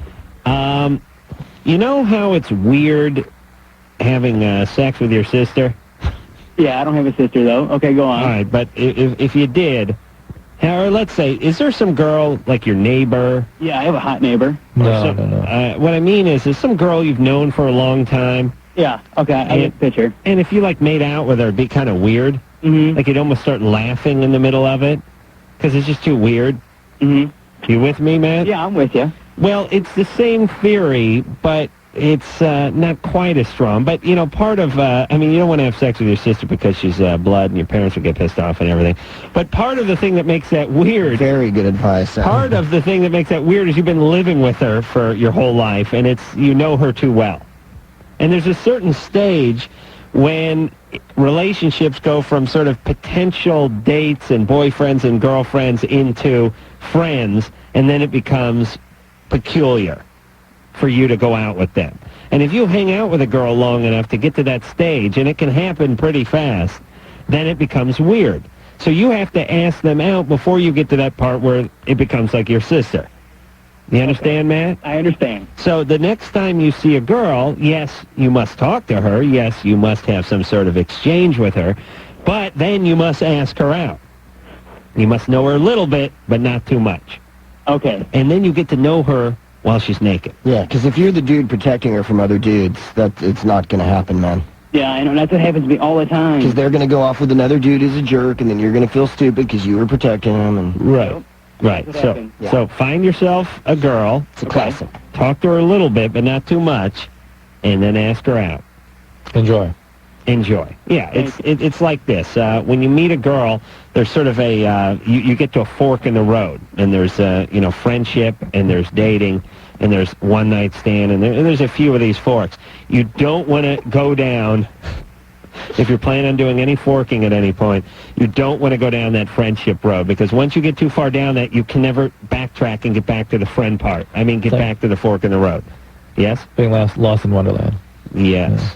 You know how it's weird having sex with your sister? Yeah, I don't have a sister, though. Okay, go on. All right, but if you did... Or let's say, is there some girl, like your neighbor? Yeah, I have a hot neighbor. No. What I mean is some girl you've known for a long time. Yeah, okay, I get the picture. And if you, made out with her, it'd be kind of weird. Mm-hmm. Like, you'd almost start laughing in the middle of it, because it's just too weird. Mm-hmm. You with me, Matt? Yeah, I'm with you. Well, it's the same theory, but it's not quite as strong. But, part of, you don't want to have sex with your sister because she's blood and your parents would get pissed off and everything. But part of the thing that makes that weird... Very good advice. Part of the thing that makes that weird is you've been living with her for your whole life, and you know her too well. And there's a certain stage when relationships go from sort of potential dates and boyfriends and girlfriends into friends, and then it becomes peculiar for you to go out with them. And if you hang out with a girl long enough to get to that stage, and it can happen pretty fast, then it becomes weird. So you have to ask them out before you get to that part where it becomes like your sister. You understand, Matt? I understand. So the next time you see a girl, yes, you must talk to her. Yes, you must have some sort of exchange with her. But then you must ask her out. You must know her a little bit, but not too much. Okay. And then you get to know her while she's naked. Yeah, because if you're the dude protecting her from other dudes, it's not going to happen, man. Yeah, I know. That's what happens to me all the time. Because they're going to go off with another dude who's a jerk, and then you're going to feel stupid because you were protecting him. And Right. So find yourself a girl. It's a classic. Talk to her a little bit, but not too much, and then ask her out. Enjoy. Yeah, it's like this. When you meet a girl, there's sort of you get to a fork in the road, and there's friendship, and there's dating, and there's one night stand, and there's a few of these forks. You don't want to go down. If you're planning on doing any forking at any point, you don't want to go down that friendship road, because once you get too far down that, you can never backtrack and get back to the friend part. Get back to the fork in the road. Yes? Being lost in Wonderland. Yes.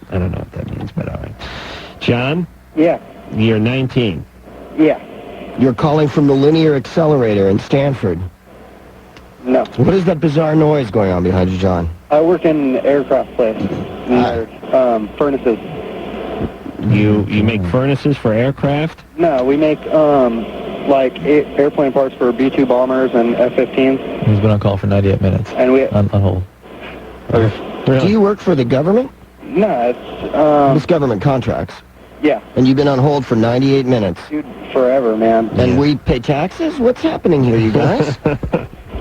I don't know what that means, but all right. John? Yeah. You're 19. Yeah. You're calling from the linear accelerator in Stanford. No. What is that bizarre noise going on behind you, John? I work in an aircraft place. Furnaces. You make furnaces for aircraft? No, we make airplane parts for B-2 bombers and F-15s. He's been on call for 98 minutes. And we on hold. Really? Do you work for the government? No, it's It's government contracts. Yeah. And you've been on hold for 98 minutes. Dude, forever, man. And we pay taxes? What's happening here, you guys?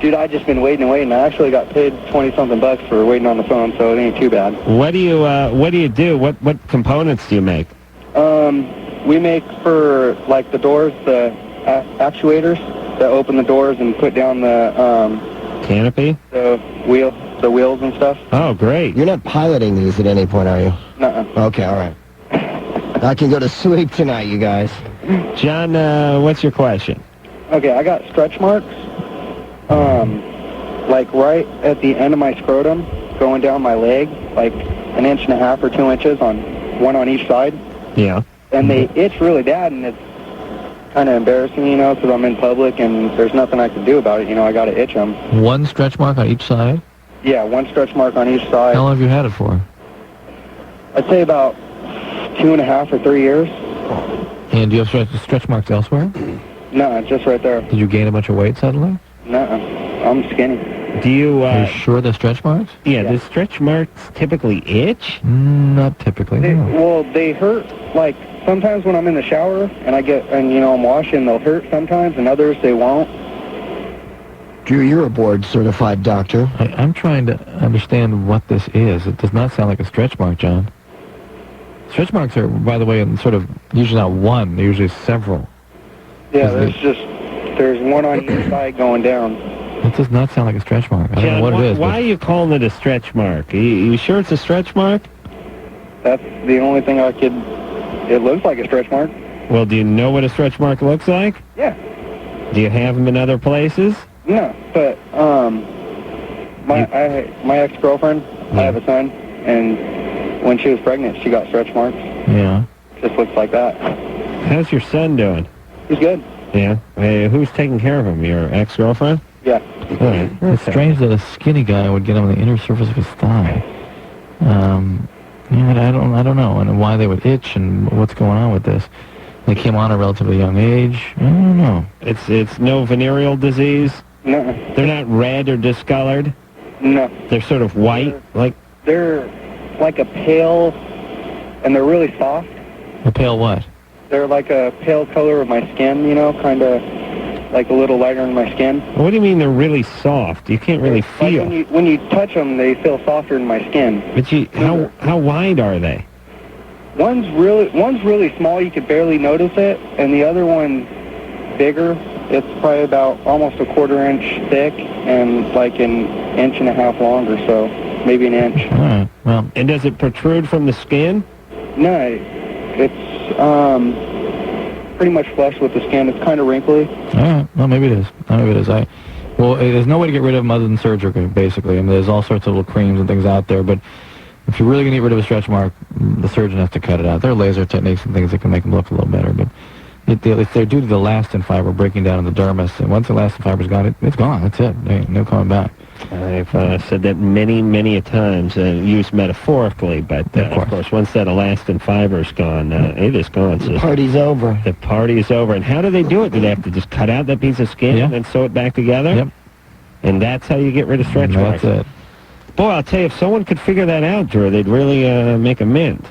Dude, I just been waiting. I actually got paid 20-something bucks for waiting on the phone, so it ain't too bad. What do you do? What components do you make? We make for the doors, the actuators that open the doors and put down the canopy, the wheels and stuff. Oh, great! You're not piloting these at any point, are you? Nuh-uh. Okay, all right. I can go to sleep tonight, you guys. John, what's your question? Okay, I got stretch marks, right at the end of my scrotum, going down my leg, an inch and a half or 2 inches one on each side. Yeah. And they itch really bad, and it's kind of embarrassing, because I'm in public and there's nothing I can do about it. I got to itch them. One stretch mark on each side? Yeah, one stretch mark on each side. How long have you had it for? I'd say about 2.5 or 3 years. And do you have stretch marks elsewhere? No, just right there. Did you gain a bunch of weight suddenly? No, I'm skinny. Do you, Are you sure they're stretch marks? Yeah, do stretch marks typically itch? Not typically, no. Well, they hurt, like, sometimes when I'm in the shower and I'm washing, they'll hurt sometimes, and others they won't. Drew, you're a board-certified doctor. I'm trying to understand what this is. It does not sound like a stretch mark, John. Stretch marks are, by the way, sort of usually not one, they're usually several. Yeah, there's one on each side going down. It does not sound like a stretch mark. I don't know what it is. Why are you calling it a stretch mark? You sure it's a stretch mark? That's the only thing it looks like a stretch mark. Well, do you know what a stretch mark looks like? Yeah. Do you have them in other places? No, but my ex-girlfriend, I have a son, and when she was pregnant, she got stretch marks. Yeah. Just looks like that. How's your son doing? He's good. Yeah. Hey, who's taking care of him? Your ex-girlfriend? Yeah. All right. It's strange that a skinny guy would get on the inner surface of his thigh. I don't know, and why they would itch and what's going on with this. They came on at a relatively young age. I don't know. It's no venereal disease? No. They're not red or discolored? No. They're sort of white? They're like a pale, and they're really soft. A pale what? They're like a pale color of my skin, kind of like a little lighter in my skin. What do you mean they're really soft? You can't really feel. Like when you touch them, they feel softer in my skin. But how wide are they? One's really small, you could barely notice it, and the other one's bigger. It's probably about almost a 1/4 inch thick and like an 1.5 inches long or so, maybe an inch. All right. Well, and does it protrude from the skin? No, it's pretty much flush with the skin. It's kind of wrinkly. All right. Well, maybe it is. There's no way to get rid of them other than surgery, basically. I mean, there's all sorts of little creams and things out there, but if you're really going to get rid of a stretch mark, the surgeon has to cut it out. There are laser techniques and things that can make them look a little better, but if they're due to the elastin fiber breaking down in the dermis, and once the elastin fiber's gone, it's gone. That's it. There ain't no coming back. I've said that many a times, used metaphorically, but of course, once that elastin fiber's gone, it is gone. So the party's over. The party is over. And how do they do it? Do they have to just cut out that piece of skin and then sew it back together? Yep. And that's how you get rid of stretch marks? That's it. Boy, I'll tell you, if someone could figure that out, Drew, they'd really make a mint.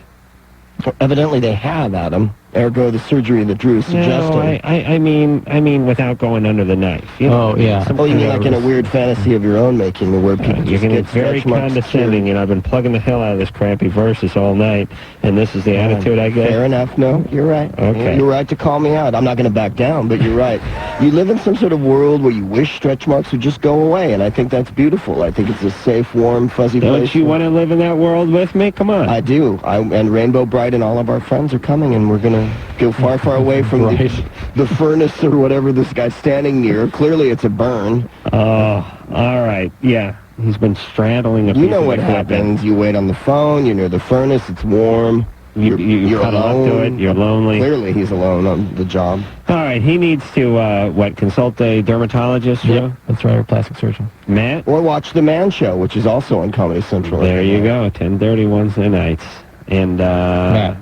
Well, evidently they have, Adam. Ergo, the surgery that Drew is suggesting. No, I mean without going under the knife. You mean like in a weird fantasy of your own making, where people you're going to get very condescending. I've been plugging the hell out of this crappy verses all night, and this is the attitude I get. Fair enough. No, you're right. Okay. You're right to call me out. I'm not going to back down, but you're right. You live in some sort of world where you wish stretch marks would just go away, and I think that's beautiful. I think it's a safe, warm, fuzzy place. Don't you want to live in that world with me? Come on. I do. And Rainbow Bright and all of our friends are coming, and we're going to go far away from the furnace or whatever this guy's standing near. Clearly it's a burn. Oh, all right. Yeah. He's been straddling a piece of equipment. You know what happens. You wait on the phone. You're near the furnace. It's warm. You're cuddle alone. Up to it. You're lonely. Clearly he's alone on the job. All right. He needs to, consult a dermatologist? Yeah, that's right, or plastic surgeon. Matt? Or watch The Man Show, which is also on Comedy Central. There you go. 10:30 Wednesday nights. And, Matt.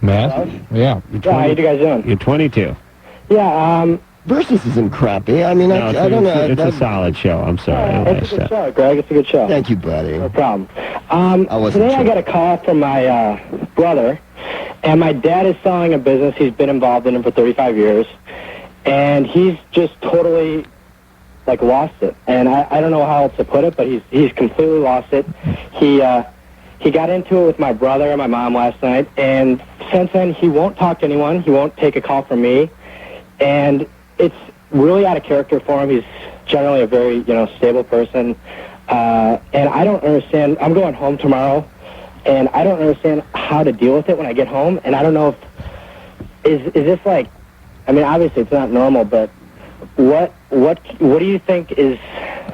Matt? Yeah. How you guys doing? You're 22. Yeah, Versus isn't crappy. I mean, I don't know. It's a solid show. I'm sorry. It's a good show, Greg. It's a good show. Thank you, buddy. No problem. Today I got a call from my brother, and my dad is selling a business. He's been involved in it for 35 years, and he's just totally, lost it. And I don't know how else to put it, but he's completely lost it. He got into it with my brother and my mom last night, and since then he won't talk to anyone. He won't take a call from me, and it's really out of character for him. He's generally a very, stable person, and I don't understand. I'm going home tomorrow, and I don't understand how to deal with it when I get home, and I don't know if is this obviously it's not normal, but what do you think is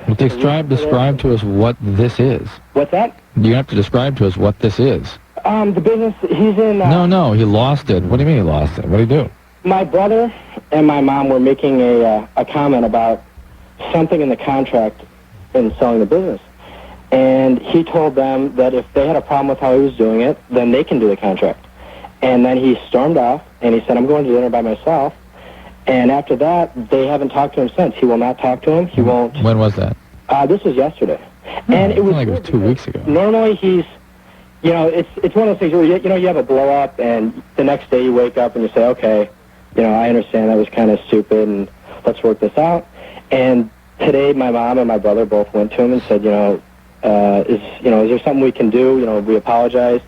Well, describe to us what this is. What's that? You have to describe to us what this is. The business, he's in... No, he lost it. What do you mean he lost it? What did he do? My brother and my mom were making a comment about something in the contract in selling the business. And he told them that if they had a problem with how he was doing it, then they can do the contract. And then he stormed off, and he said, I'm going to dinner by myself. And after that, they haven't talked to him since. He will not talk to him. He won't... When was that? This was yesterday. And it was... like it was 2 weeks ago. Normally, he's... You know, it's one of those things where, you have a blow-up, and the next day you wake up and you say, okay, I understand that was kind of stupid, and let's work this out. And today, my mom and my brother both went to him and said, is there something we can do? We apologize.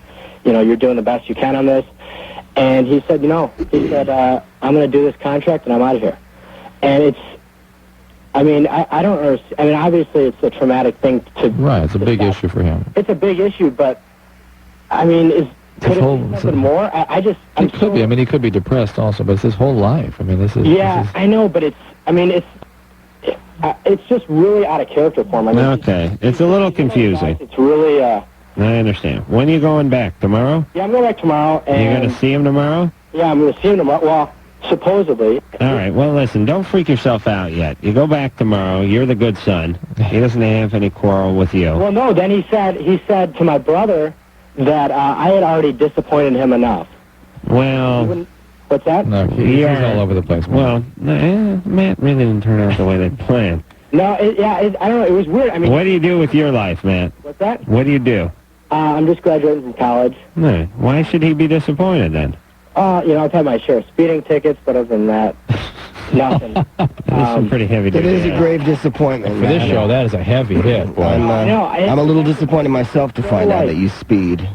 You're doing the best you can on this. And he said, I'm going to do this contract and I'm out of here. And I don't understand. I mean, obviously it's a traumatic thing to... Right, it's a big issue for him. It's a big issue, but, could it be something more? It could be. I mean, he could be depressed also, but it's his whole life. I mean, this is... Yeah, I know, but it's just really out of character for him. I mean, okay, it's a little confusing. It's really... I understand. When are you going back? Tomorrow? Yeah, I'm going back tomorrow. And you're going to see him tomorrow? Yeah, I'm going to see him tomorrow. Well, supposedly. All right, well, listen, don't freak yourself out yet. You go back tomorrow. You're the good son. He doesn't have any quarrel with you. Well, no, then he said to my brother that I had already disappointed him enough. Well... What's that? No, he's all over the place. Well, Matt really didn't turn out the way they planned. No, I don't know. It was weird. I mean... What do you do with your life, Matt? What's that? What do you do? I'm just graduating from college. No. Why should he be disappointed then? I've had my share of speeding tickets, but other than that, nothing. That's pretty heavy. It is a grave disappointment. For this show, that is a heavy hit. Boy. I'm a little disappointed myself to find out that you speed.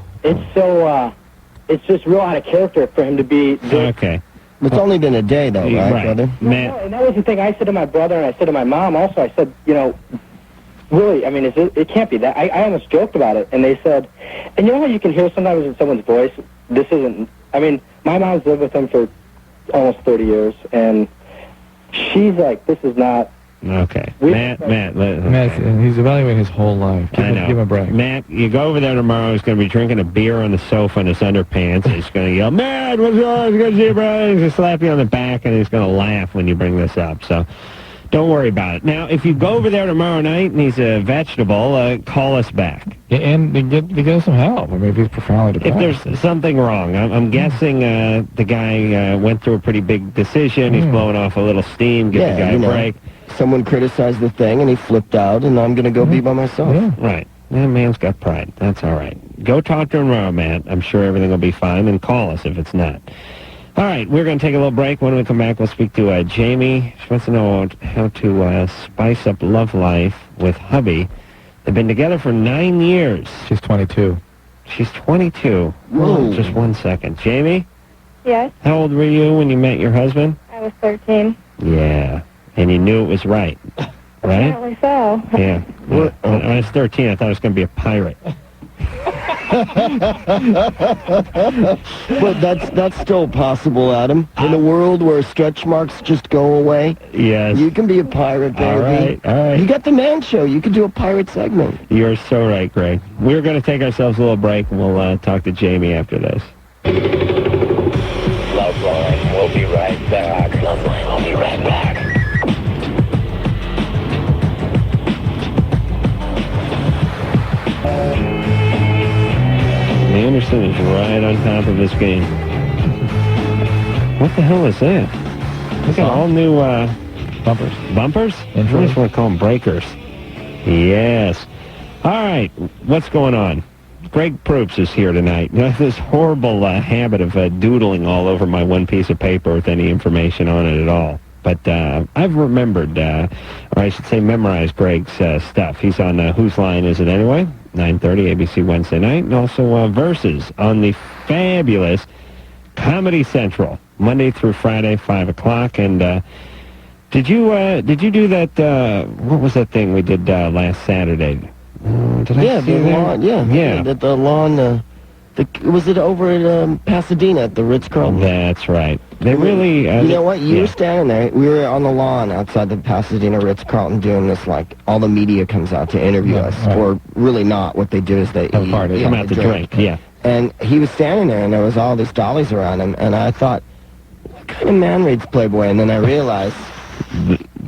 It's just real out of character for him to be... Okay. It's only been a day, though, right, brother? No, and that was the thing I said to my brother, and I said to my mom also. I said, really, I mean, it can't be that. I almost joked about it, and they said, and you know how you can hear sometimes in someone's voice, this isn't... I mean, my mom's lived with him for almost 30 years, and she's like, this is not... Okay. Matt, he's evaluating his whole life. Give him a break. Matt, you go over there tomorrow, he's going to be drinking a beer on the sofa in his underpants, and he's going to yell, Matt, what's wrong? He's going to see you, bro. He's going to slap you on the back, and he's going to laugh when you bring this up, so don't worry about it. Now, if you go over there tomorrow night and he's a vegetable, call us back. Yeah, and get us some help. I mean, if he's profoundly depressed. If there's something wrong. I'm guessing the guy went through a pretty big decision. He's blowing off a little steam. Give the guy a break. Someone criticized the thing, and he flipped out, and I'm going to go be by myself. Yeah. Right. That man's got pride. That's all right. Go talk to him tomorrow, Matt. I'm sure everything will be fine, and call us if it's not. All right, we're going to take a little break. When we come back, we'll speak to Jamie. She wants to know how to spice up love life with hubby. They've been together for 9 years. She's 22. She's 22. Whoa. Just 1 second. Jamie? Yes? How old were you when you met your husband? I was 13. Yeah. And you knew it was right, right? Apparently so. Yeah. When I was 13, I thought I was going to be a pirate. But that's still possible, Adam. In a world where stretch marks just go away, yes, you can be a pirate, baby. All right. You got the man show. You could do a pirate segment. You're so right, Greg. We're going to take ourselves a little break, and we'll talk to Jamie after this. Loveline, we'll be right back. Loveline, we'll be right back. Anderson is right on top of this game. What the hell is that? Look at all new bumpers. Bumpers? I just want to call them breakers. Yes. All right. What's going on? Greg Proops is here tonight. You know, this horrible habit of doodling all over my one piece of paper with any information on it at all. But I've remembered, or I should say memorized Greg's stuff. He's on Whose Line Is It Anyway? 9:30 ABC Wednesday night. And also Versus on the fabulous Comedy Central, Monday through Friday, 5 o'clock. And did you do that, what was that thing we did last Saturday? Did I see the that? lawn, yeah. The lawn, was it over at Pasadena at the Ritz-Carlton? That's right. They really... you know what? You were standing there. We were on the lawn outside the Pasadena Ritz-Carlton doing this, like, all the media comes out to interview us. Right. Or really not. What they do is they come out to drink. Yeah. And he was standing there, and there was all these dollies around him, and I thought, what kind of man reads Playboy? And then I realized...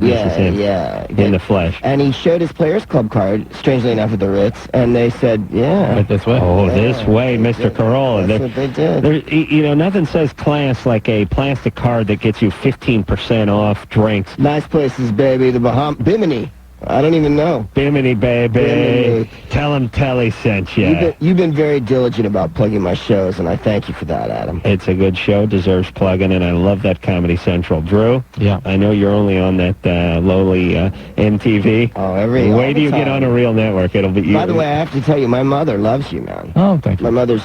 Yeah. In the flesh. And he showed his Players Club card, strangely enough, at the Ritz, and they said, Right this way. Oh, this way, Mr. Carolla. That's what they did. You know, nothing says class like a plastic card that gets you 15% off drinks. Nice places, baby. The Bimini. I don't even know. Bimini, baby. Bimini. Tell him Telly sent you. You've been very diligent about plugging my shows, and I thank you for that, Adam. It's a good show, deserves plugging, and I love that Comedy Central. Drew? Yeah. I know you're only on that lowly MTV. Oh, Wait till you get on a real network. It'll be you. By the way, I have to tell you, my mother loves you, man. Oh, thank you. My mother's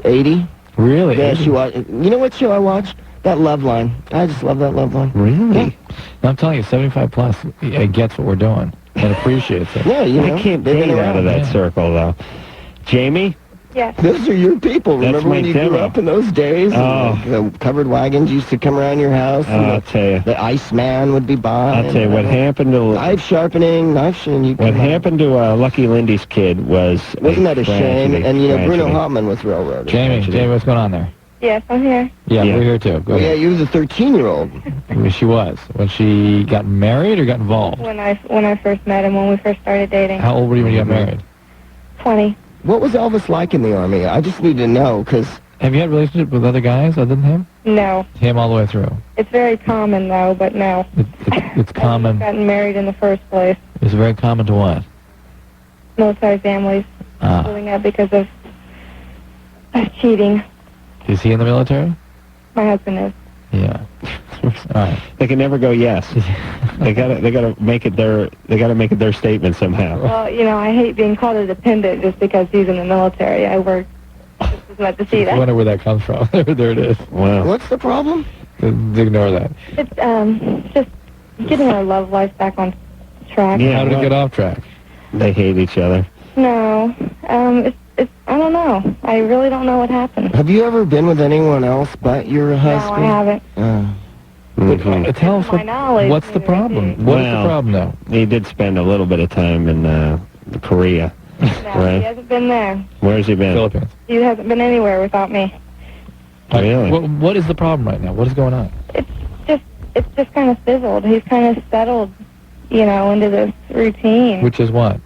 80. Really? Yeah, she watched. You know what show I watched? That Loveline. I just love that Loveline. Really? Yeah. I'm telling you, 75 plus gets what we're doing and appreciates it. Yeah, you know. I can't date out of that circle, though. Jamie? Yes. Those are your people. That's Remember when you grew up in those days? Oh. And the covered wagons used to come around your house. I'll tell you. The Iceman would be by. I'll tell you what happened to... Knife sharpening. What happened to Lucky Lindy's kid was... Wasn't that a shame? And, you know, Bruno tragedy. Hauptmann was railroaded. Jamie, what's going on there? Yes, I'm here. Yeah, we're here too. Go Yeah, ahead. you was a 13-year-old. She was. When she got married or got involved? When I first met him, when we first started dating. How old were you when you got married? 20. What was Elvis like in the Army? I just need to know, because... Have you had a relationship with other guys other than him? No. Him all the way through? It's very common, though, but no. It's common. I've gotten married in the first place. It's very common to what? Military families pulling up because of cheating. Is he in the military? My husband is. Yeah. All right. They can never go yes. They gotta make it their statement somehow. Well, you know, I hate being called a dependent just because he's in the military. I work just as much to see I that. wonder where that comes from. There it is. Wow. What's the problem? Ignore that. It's just getting our love life back on track. Yeah, How did it get off track? They hate each other. No. It's I don't know. I really don't know what happened. Have you ever been with anyone else but your husband? No, I haven't. Tell us My knowledge, what's the problem? maybe. What is the problem, though? He did spend a little bit of time in Korea. No, Right. he hasn't been there. Where's he been? Philippines. He hasn't been anywhere without me. Really? What is the problem right now? What is going on? It's just kind of fizzled. He's kind of settled, you know, into this routine. Which is what?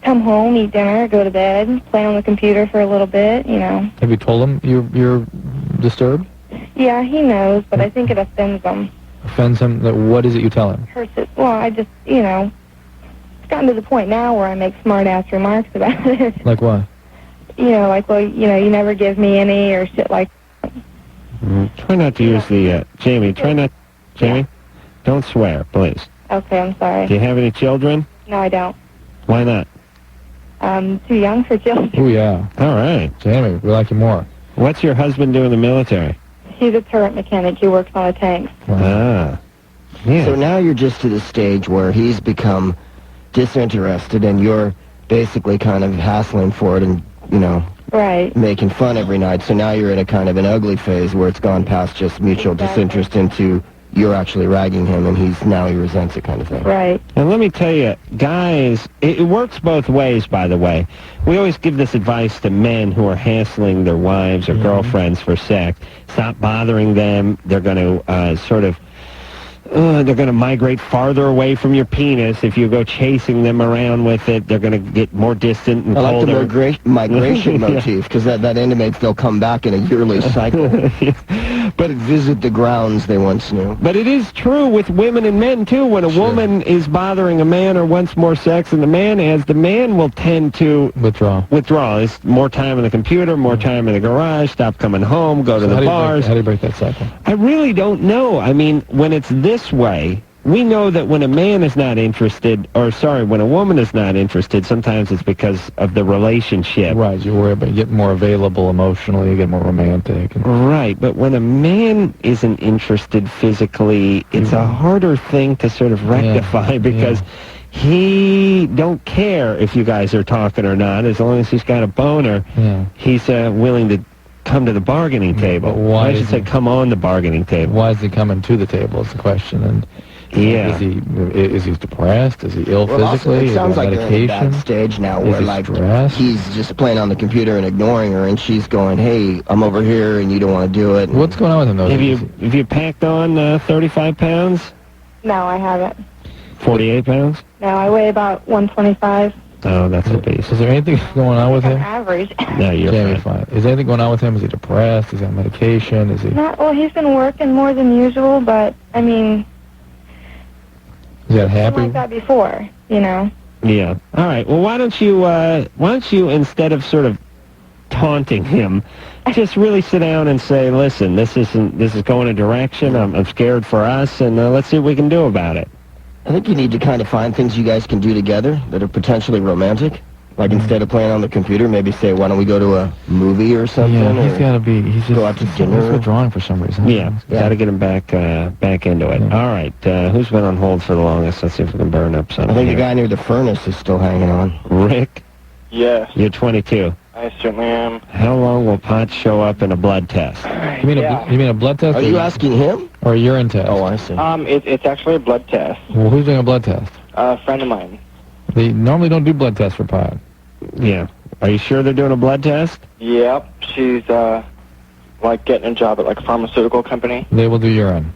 Come home, eat dinner, go to bed, play on the computer for a little bit, you know. Have you told him you're disturbed? Yeah, he knows, but I think it offends him. Offends him? What is it you tell him? Hurts it. Well, I just, you know, it's gotten to the point now where I make smart-ass remarks about it. Like what? You know, like, well, you know, you never give me any or shit like that. Try not to use the... Jamie, Jamie, don't swear, please. Okay, I'm sorry. Do you have any children? No, I don't. Why not? Too young for children. Oh, yeah. All right. Jamie, we like you more. What's your husband do in the military? He's a turret mechanic. He works on a tank. Ah. Yeah. So now you're just to the stage where he's become disinterested and you're basically kind of hassling for it and, you know, Right. making fun every night. So now you're in a kind of an ugly phase where it's gone past just mutual disinterest into you're actually ragging him and he resents it kind of thing. Right. And let me tell you, guys, it works both ways, by the way. We always give this advice to men who are hassling their wives or girlfriends for sex. Stop bothering them. They're going to they're going to migrate farther away from your penis if you go chasing them around with it. They're going to get more distant and I like colder. the migration motif because that intimates they'll come back in a yearly cycle. But visit the grounds they once knew. But it is true with women and men, too. When a woman is bothering a man or wants more sex than the man has, the man will tend to withdraw. It's more time on the computer, more time in the garage, stop coming home, go to the bars. How do you break that cycle? I really don't know. I mean, when it's this way, we know that when a man is not interested, when a woman is not interested, sometimes it's because of the relationship. Right, you worry about getting more available emotionally, you get more romantic. Right, but when a man isn't interested physically, it's a harder thing to sort of rectify because he don't care if you guys are talking or not. As long as he's got a boner, he's willing to come to the bargaining table. But why should say come on the bargaining table. Why is he coming to the table is the question. And yeah. Is he depressed? Is he ill physically? Also, it sounds like medication? they're in a bad stage now where, like, stressed? he's just playing on the computer and ignoring her, and she's going, hey, I'm over here, and you don't want to do it. What's going on with him, though? Have you packed on 35 pounds? No, I haven't. 48 pounds? No, I weigh about 125. Oh, that's a beast. Is there anything going on with him? Average. No, you're Jamie, fine. Is there anything going on with him? Is he depressed? Is he on medication? Is he... Well, he's been working more than usual, but, I mean... Is that happy? Like that before, you know? Yeah. All right. Well, why don't you, instead of sort of taunting him, just really sit down and say, listen, this is going a direction. I'm scared for us, and let's see what we can do about it. I think you need to kind of find things you guys can do together that are potentially romantic. Like, instead of playing on the computer, maybe say, why don't we go to a movie or something? Yeah, he's got to be... He's just go out to dinner. He's withdrawing for some reason. Yeah, got to get him back into it. All right, who's been on hold for the longest? Let's see if we can burn up something. I think the guy near the furnace is still hanging on. Rick? Yes. You're 22. I certainly am. How long will pot show up in a blood test? You mean a blood test? Are you asking him? Or a urine test? Oh, I see. It's actually a blood test. Well, who's doing a blood test? A friend of mine. They normally don't do blood tests for pot. Yeah. Are you sure they're doing a blood test? Yep. She's, like, getting a job at, like, a pharmaceutical company. They will do urine.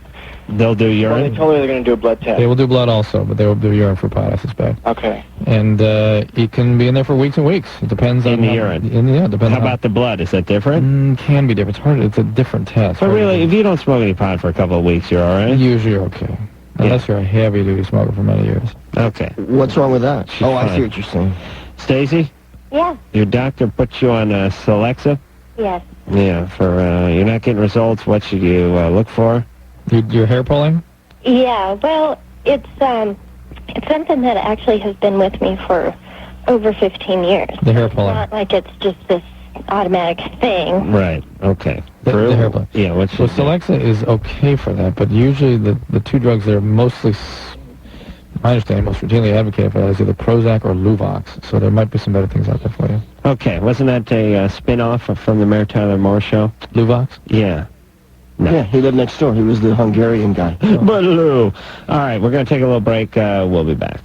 They'll do urine? Well, they told her they're going to do a blood test. They will do blood also, but they will do urine for pot, I suspect. Okay. And it can be in there for weeks and weeks. It depends on... In the urine? Yeah, it depends How about the blood? Is that different? Can be different. It's hard. It's a different test. But really, if you don't smoke any pot for a couple of weeks, you're all right? Usually you're okay. Unless you're a heavy-duty smoker for many years. Okay. What's wrong with that? She's I fine. see what you're saying. Stacy? Yeah. Your doctor put you on Celexa? Yes. Yeah, you're not getting results. What should you look for? Your hair pulling? Yeah, well, it's something that actually has been with me for over 15 years. The hair pulling. It's not like it's just this automatic thing. Right, okay. The hair pulling. Yeah, Well, Celexa is okay for that, but usually the two drugs that are mostly, I understand, most routinely advocated for that is either Prozac or Luvox. So there might be some better things out there for you. Okay, wasn't that a spin-off from the Mary Tyler Moore show? Luvox? Yeah. No. Yeah, he lived next door. He was the Hungarian guy. But Lou. All right, we're going to take a little break. We'll be back.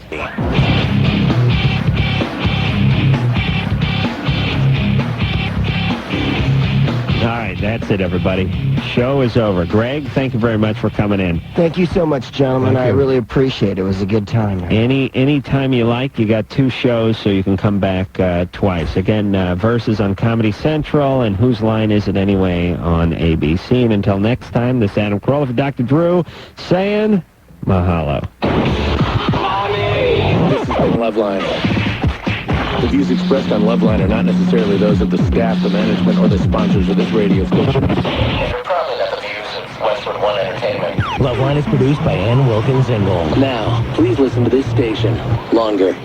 All right, that's it, everybody. Show is over. Greg, thank you very much for coming in. Thank you so much, gentlemen. I really appreciate it. It was a good time. Any time you like. You got 2 shows, so you can come back twice. Again, Versus on Comedy Central, and Whose Line Is It Anyway on ABC. And until next time, this is Adam Carolla for Dr. Drew saying mahalo. This has been Loveline. The views expressed on Loveline are not necessarily those of the staff, the management, or the sponsors of this radio station. Probably not the views of Westwood One Entertainment. Loveline is produced by Ann Wilkins Ingle. Now, please listen to this station longer.